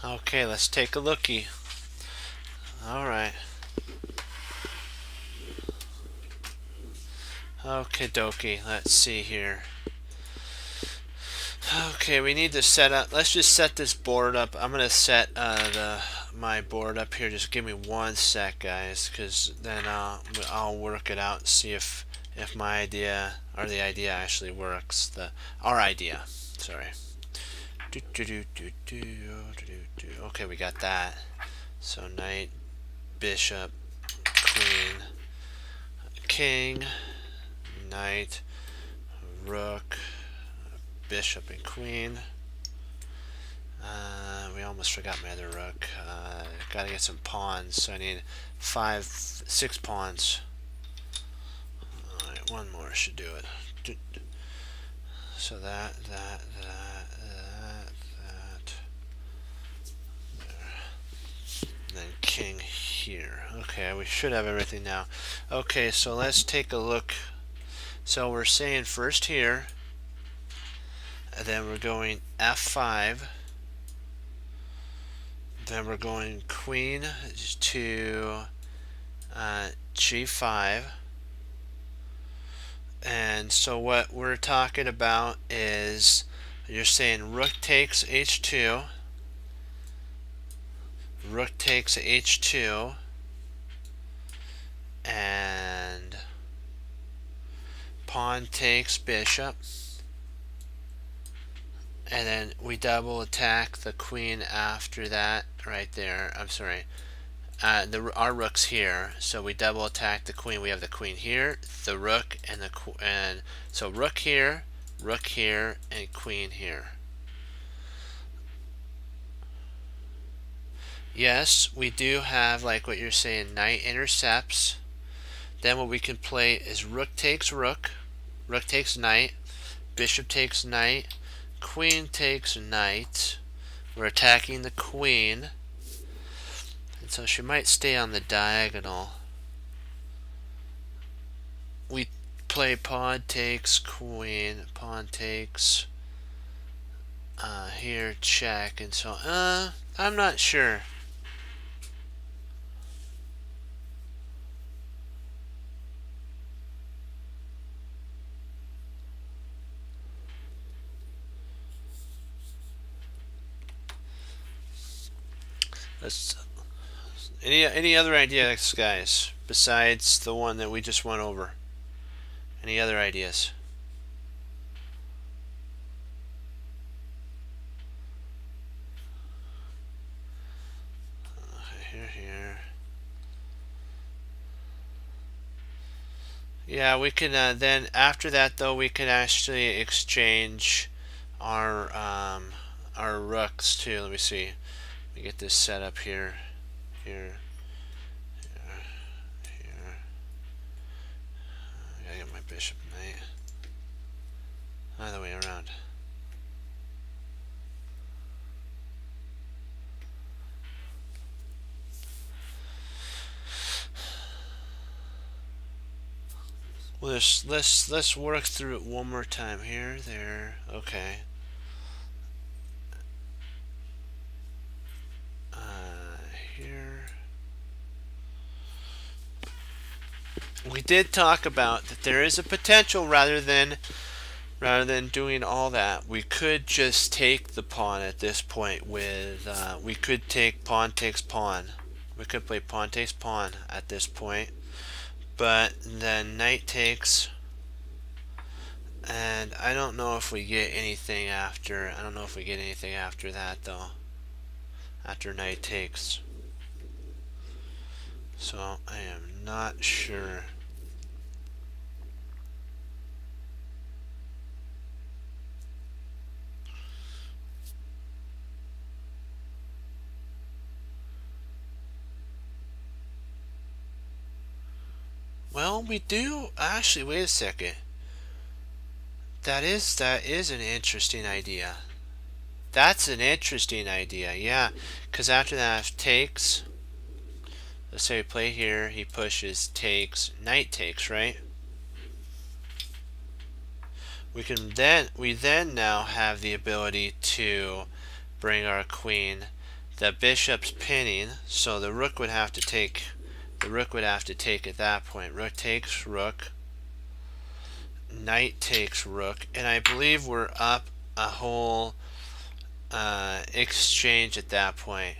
Okay, let's take a lookie. Alright. Okay, dokie. Let's see here. Okay, we need to set up. Let's just set this board up. I'm gonna set my board up here. Just give me 1 sec, guys, because then I'll work it out and see if my idea or the idea actually works. Our idea. Sorry. Okay, we got that. So knight, bishop, queen, king, knight, rook, bishop, and queen. We almost forgot my other rook. Gotta get some pawns, so I need 6 pawns. Alright, One more should do it. So that. And then king here. Okay, we should have everything now. Okay, so let's take a look. So we're saying first here, and then we're going f5. Then we're going queen to g5. And so what we're talking about is you're saying rook takes h2, rook takes h2, and pawn takes bishop, and then we double attack the queen after that right there. I'm sorry, our rook's here, so we double attack the queen. We have the queen here, the rook, and so rook here, and queen here. Yes, we do have, like what you're saying, knight intercepts. Then what we can play is rook takes rook, rook takes knight, bishop takes knight, queen takes knight. We're attacking the queen. And so she might stay on the diagonal. We play pawn takes queen, pawn takes here, check, and so I'm not sure. Let's any other ideas, guys, besides the one that we just went over? Any other ideas? Here. Yeah, we can then after that though we can actually exchange our rooks too. Let me see. Let me get this set up here. Here. I gotta get my bishop knight. Other way around. Well, let's work through it one more time. Here, there, okay. Here. We did talk about that there is a potential rather than doing all that. We could just take the pawn at this point with we could take pawn takes pawn. We could play pawn takes pawn at this point. But then knight takes, and I don't know if we get anything after. I don't know if we get anything after that though. After knight takes, so I am not sure. Well, we do actually. Wait a second. That is an interesting idea. That's an interesting idea, yeah. Because after that takes, let's say we play here, he pushes, takes, knight takes, right? We then now have the ability to bring our queen. The bishop's pinning, so the rook would have to take. The rook would have to take at that point. Rook takes rook. Knight takes rook, and I believe we're up a whole exchange at that point.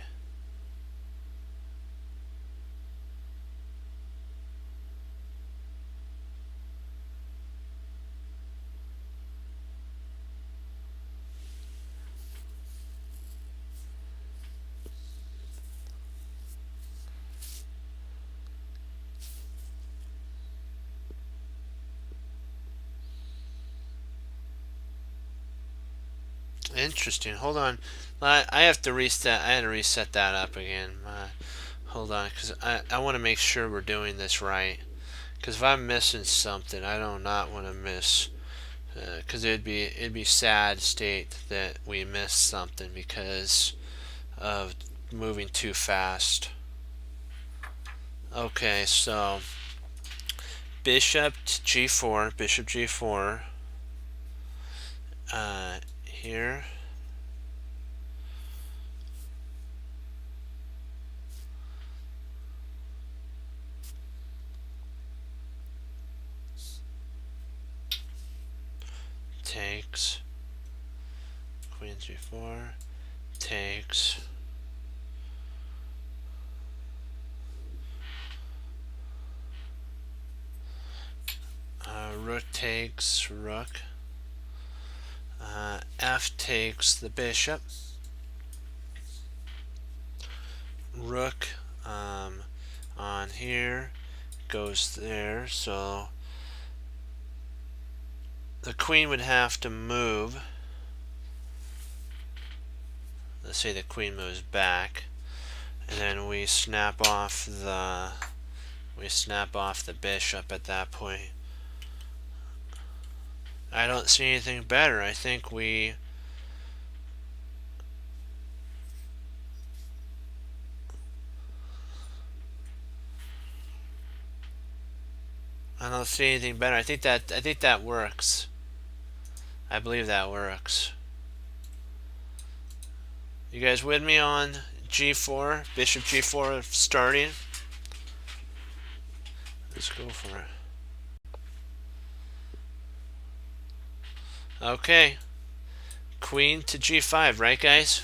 Interesting. Hold on. I have to reset. I had to reset that up again. Hold on, because I want to make sure we're doing this right. Because if I'm missing something, I do not want to miss. Because it'd be sad state that we missed something because of moving too fast. Okay, so bishop to g4, bishop g4. Here. Takes. Queen g4. Takes. Rook takes rook. F takes the bishop. Rook on here goes there, so the queen would have to move. Let's say the queen moves back, and then we snap off the bishop at that point. I don't see anything better. I think I don't see anything better. I think that works. I believe that works. You guys with me on g4, bishop g4 starting? Let's go for it. Okay. Queen to g5, right guys?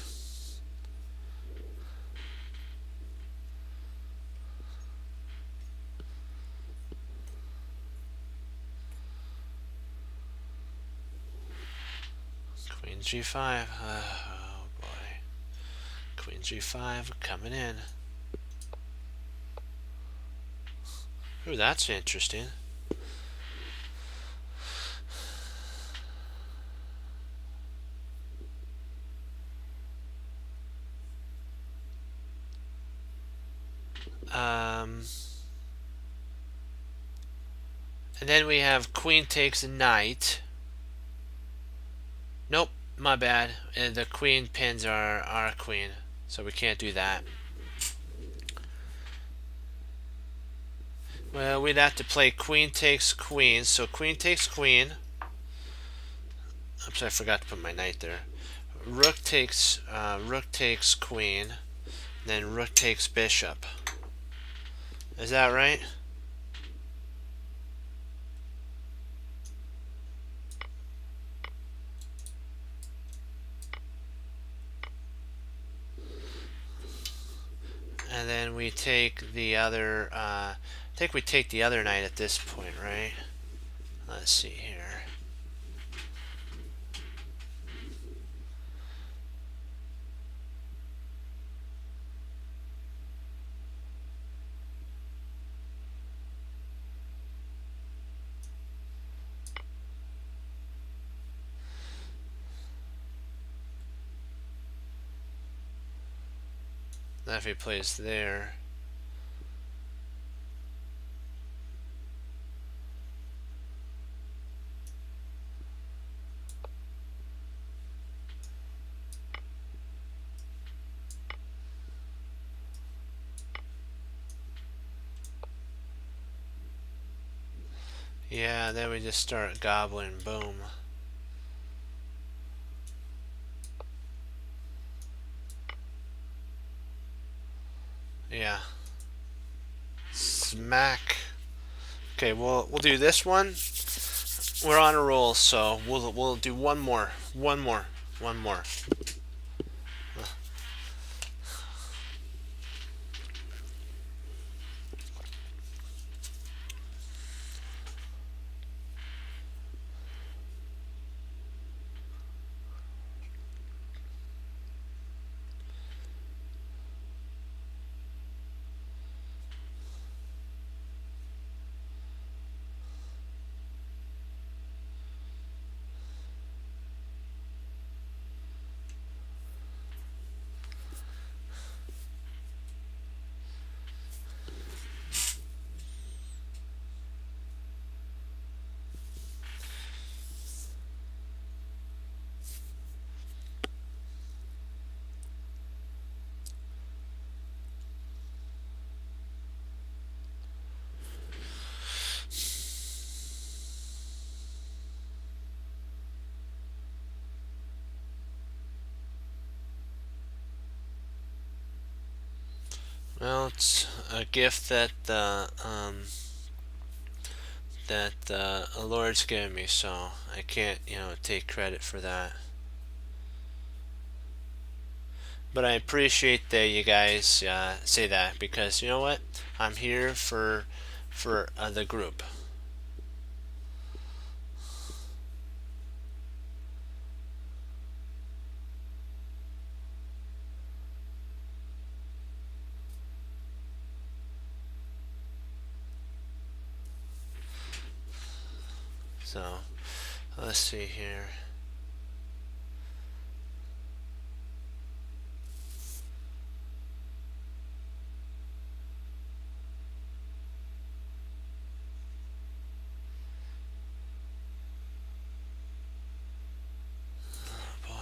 Queen g5. Oh boy. Queen g5 coming in. Ooh, that's interesting. And then we have queen takes knight. Nope, my bad. And the queen pins our queen, so we can't do that. Well, we'd have to play queen takes queen. So queen takes queen. Oops, I forgot to put my knight there. Rook takes queen. Then rook takes bishop. Is that right? And then we take the other. I think we take the other knight at this point, right? Let's see here. Now if he plays there. Yeah, then we just start gobbling, boom. Yeah. Smack. Okay, we'll do this one. We're on a roll, so we'll do one more. One more. Well, it's a gift that the Lord's given me, so I can't, take credit for that. But I appreciate that you guys say that, because you know what? I'm here for the group. So let's see here. Oh boy.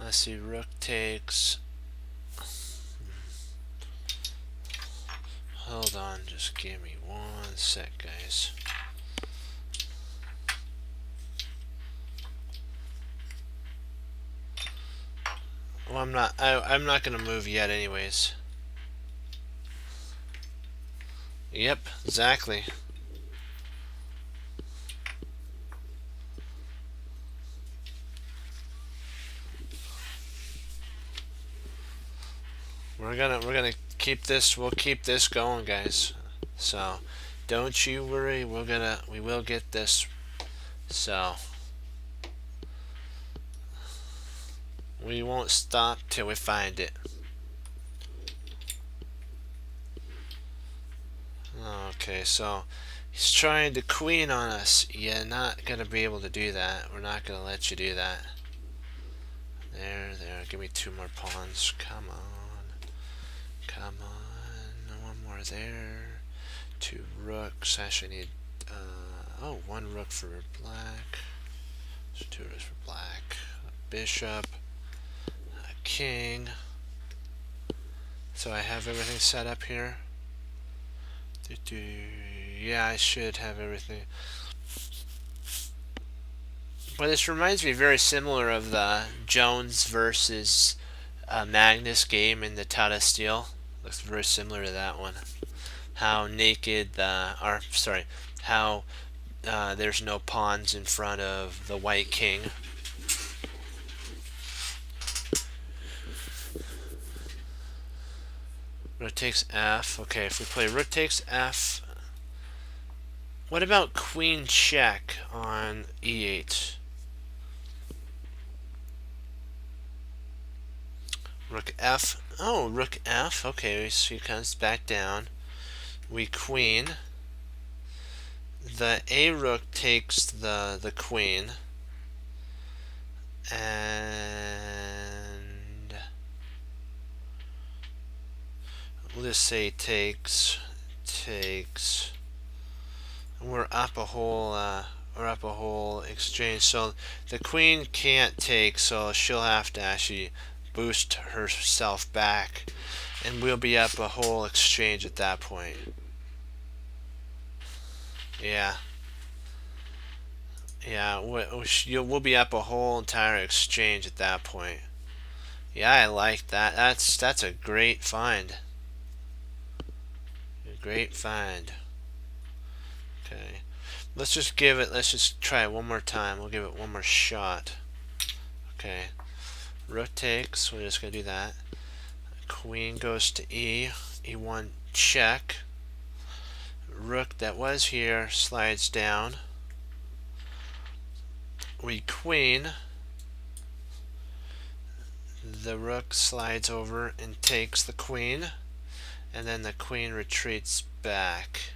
Let's see. Rook takes. Hold on, just give me 1 sec, guys. Well, I'm not gonna move yet, anyways. Yep, exactly. We're gonna keep this. We'll keep this going, guys. So, don't you worry. We will get this. So, we won't stop till we find it. Okay, so he's trying to queen on us. You're not gonna be able to do that. We're not gonna let you do that. There. Give me 2 more pawns. Come on. Come on. One more there. 2 rooks. Actually, need. Oh, 1 rook for black. So 2 rooks for black. A bishop. A king. So I have everything set up here. Yeah, I should have everything. But this reminds me very similar of the Jones versus Magnus game in the Tata Steel. Looks very similar to that one. How naked how there's no pawns in front of the white king. Rook takes F. Okay, if we play rook takes F, what about queen check on E8? Rook F. Oh, rook F. Okay, so he comes back down. We queen. The A rook takes the queen. And we'll just say takes. We're up a whole exchange. So the queen can't take, so she'll have to actually boost herself back, and we'll be up a whole exchange at that point. Yeah, we'll be up a whole entire exchange at that point. Yeah, I like that. That's a great find. A great find. Okay, let's just try it one more time. We'll give it one more shot. Okay, rook takes. We're just gonna do that. Queen goes to E. E1 check. Rook that was here slides down. We queen. The rook slides over and takes the queen, and then the queen retreats back.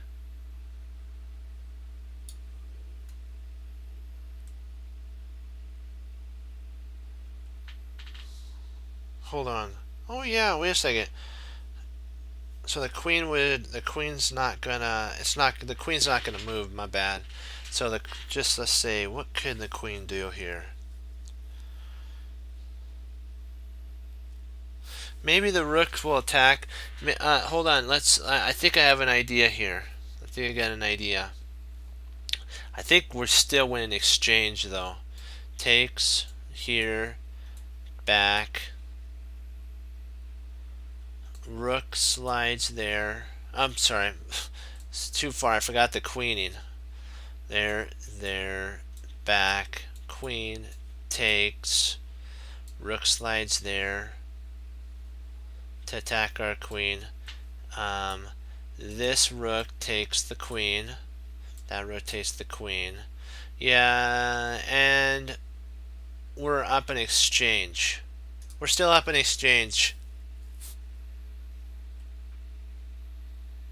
Hold on. Oh yeah, wait a second. So the queen's not gonna move, my bad. So let's say, what could the queen do here? Maybe the rook will attack. Hold on, I think I have an idea here. I think I got an idea. I think we're still winning exchange though. Takes, here, back. Rook slides there. I'm sorry, it's too far. I forgot the queening. There, back, queen takes. Rook slides there to attack our queen. This rook takes the queen. That rotates the queen. Yeah, and we're up in exchange. We're still up in exchange.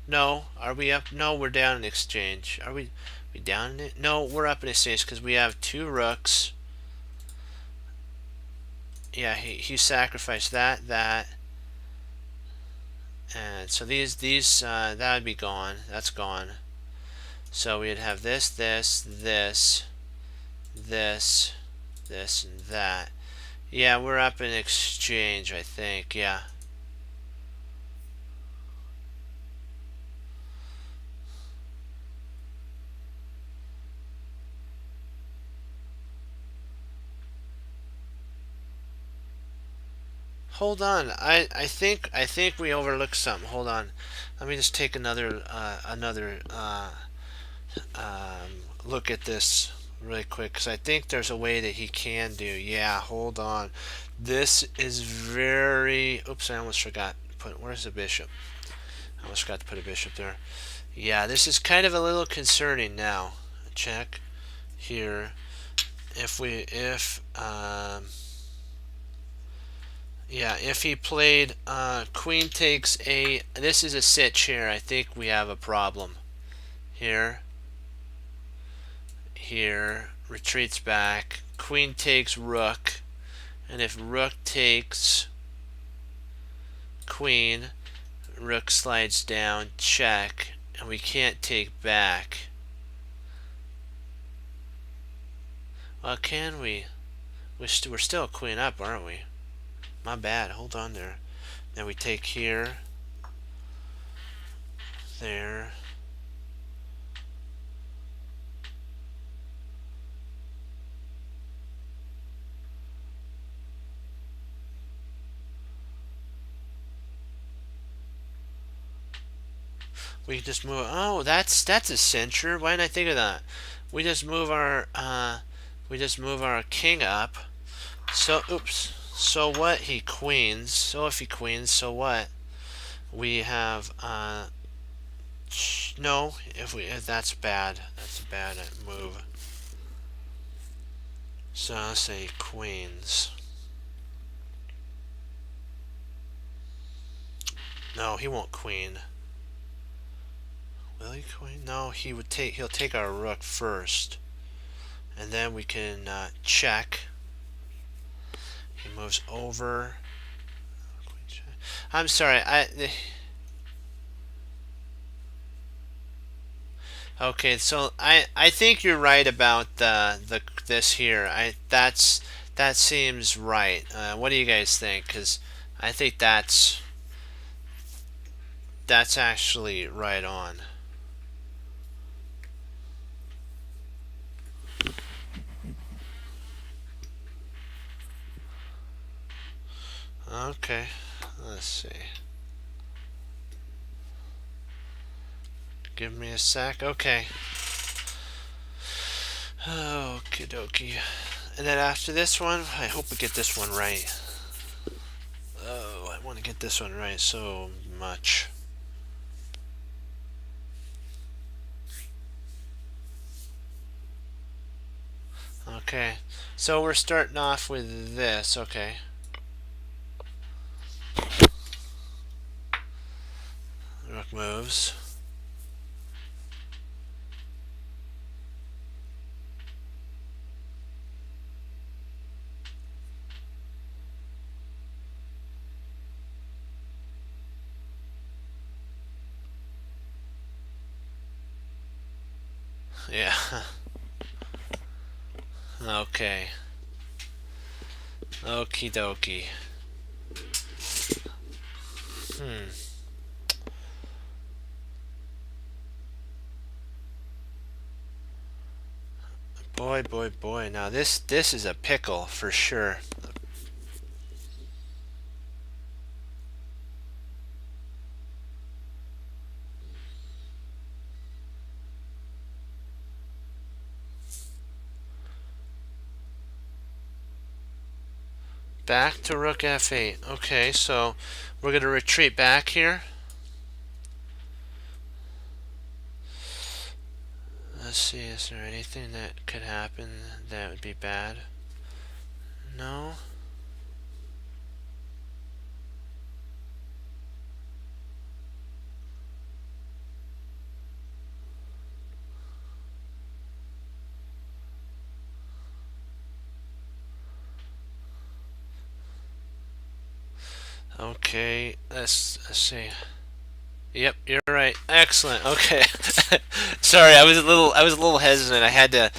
No, are we up? No, we're down in exchange. Are we down in it? No, we're up in exchange because we have two rooks. Yeah, he sacrificed that, and so these that would be gone. That's gone. So we'd have this, and that. Yeah, we're up in exchange, I think. Yeah. Hold on. I think we overlooked something. Hold on. Let me just take another look at this really quick because I think there's a way that he can do. Yeah, hold on. This is very. Oops, I almost forgot. Where's the bishop? I almost forgot to put a bishop there. Yeah, this is kind of a little concerning now. Check here. If he played queen takes a. This is a sitch here. I think we have a problem here. Here, retreats back. Queen takes rook, and if rook takes queen, rook slides down, check, and we can't take back. Well, can we? We're still a queen up, aren't we? My bad. Hold on there. Then we take here, there. We can just move. Oh, that's a cincher. Why didn't I think of that? We just move our king up. So oops. So what? He queens. So if he queens, so what? We have no. If that's bad. That's a bad move. So I'll say queens. No, he won't queen. Will he queen? No, he'll take our rook first, and then we can check. He moves over. I'm sorry. Okay, so I think you're right about this here. That seems right. What do you guys think? Because I think that's actually right on. Okay, let's see. Give me a sec. Okay. Okie dokie. And then after this one, I hope we get this one right. Oh, I want to get this one right so much. Okay, so we're starting off with this. Okay. Rook moves. Yeah. Okay. Okie dokie. Boy, boy, boy. Now this is a pickle for sure. Back to rook f8. Okay, so we're going to retreat back here. Let's see, is there anything that could happen that would be bad? No? Okay, let's see. Yep, you're right. Excellent. Okay. Sorry, I was a little hesitant. I had to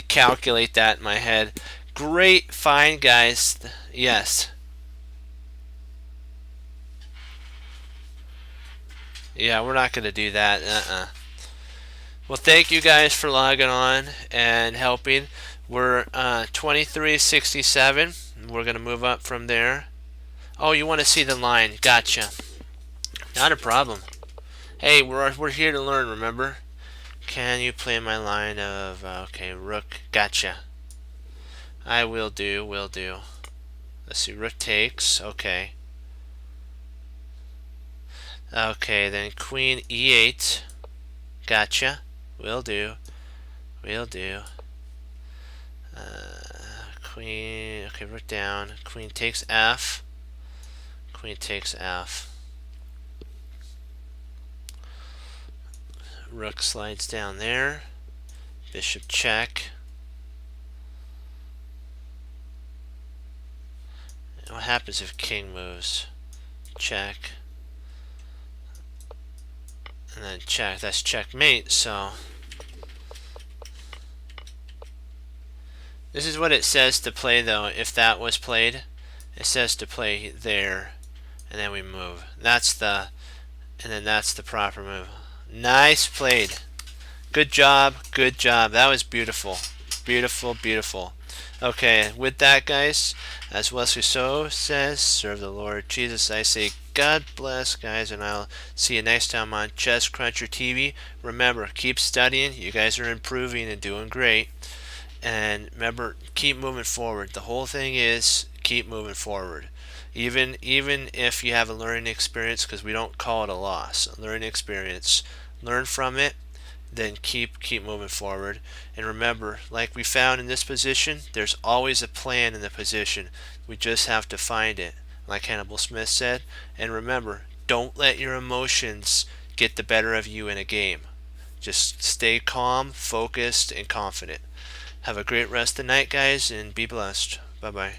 calculate that in my head. Great find, guys. Yes. Yeah, we're not going to do that. Well, thank you guys for logging on and helping. We're 2367. We're going to move up from there. Oh, you want to see the line. Gotcha. Not a problem. Hey, we're here to learn, remember? Can you play my line of... okay, rook. Gotcha. I will do. Let's see, rook takes. Okay. Okay, then queen e8. Gotcha. Will do. Queen... okay, rook down. Queen takes f. Queen takes f. Rook slides down there. Bishop check. What happens if king moves? Check. And then check. That's checkmate, so... this is what it says to play, though, if that was played. It says to play there, and then we move. That's the... and then that's the proper move. Nice played. Good job. That was beautiful. Beautiful. Okay, with that, guys, as Wesley So says, serve the Lord Jesus. I say God bless, guys, and I'll see you next time on Chess Cruncher TV. Remember, keep studying. You guys are improving and doing great. And remember, keep moving forward. The whole thing is keep moving forward. Even if you have a learning experience, because we don't call it a loss, a learning experience, learn from it, then keep moving forward. And remember, like we found in this position, there's always a plan in the position. We just have to find it, like Hannibal Smith said. And remember, don't let your emotions get the better of you in a game. Just stay calm, focused, and confident. Have a great rest of the night, guys, and be blessed. Bye-bye.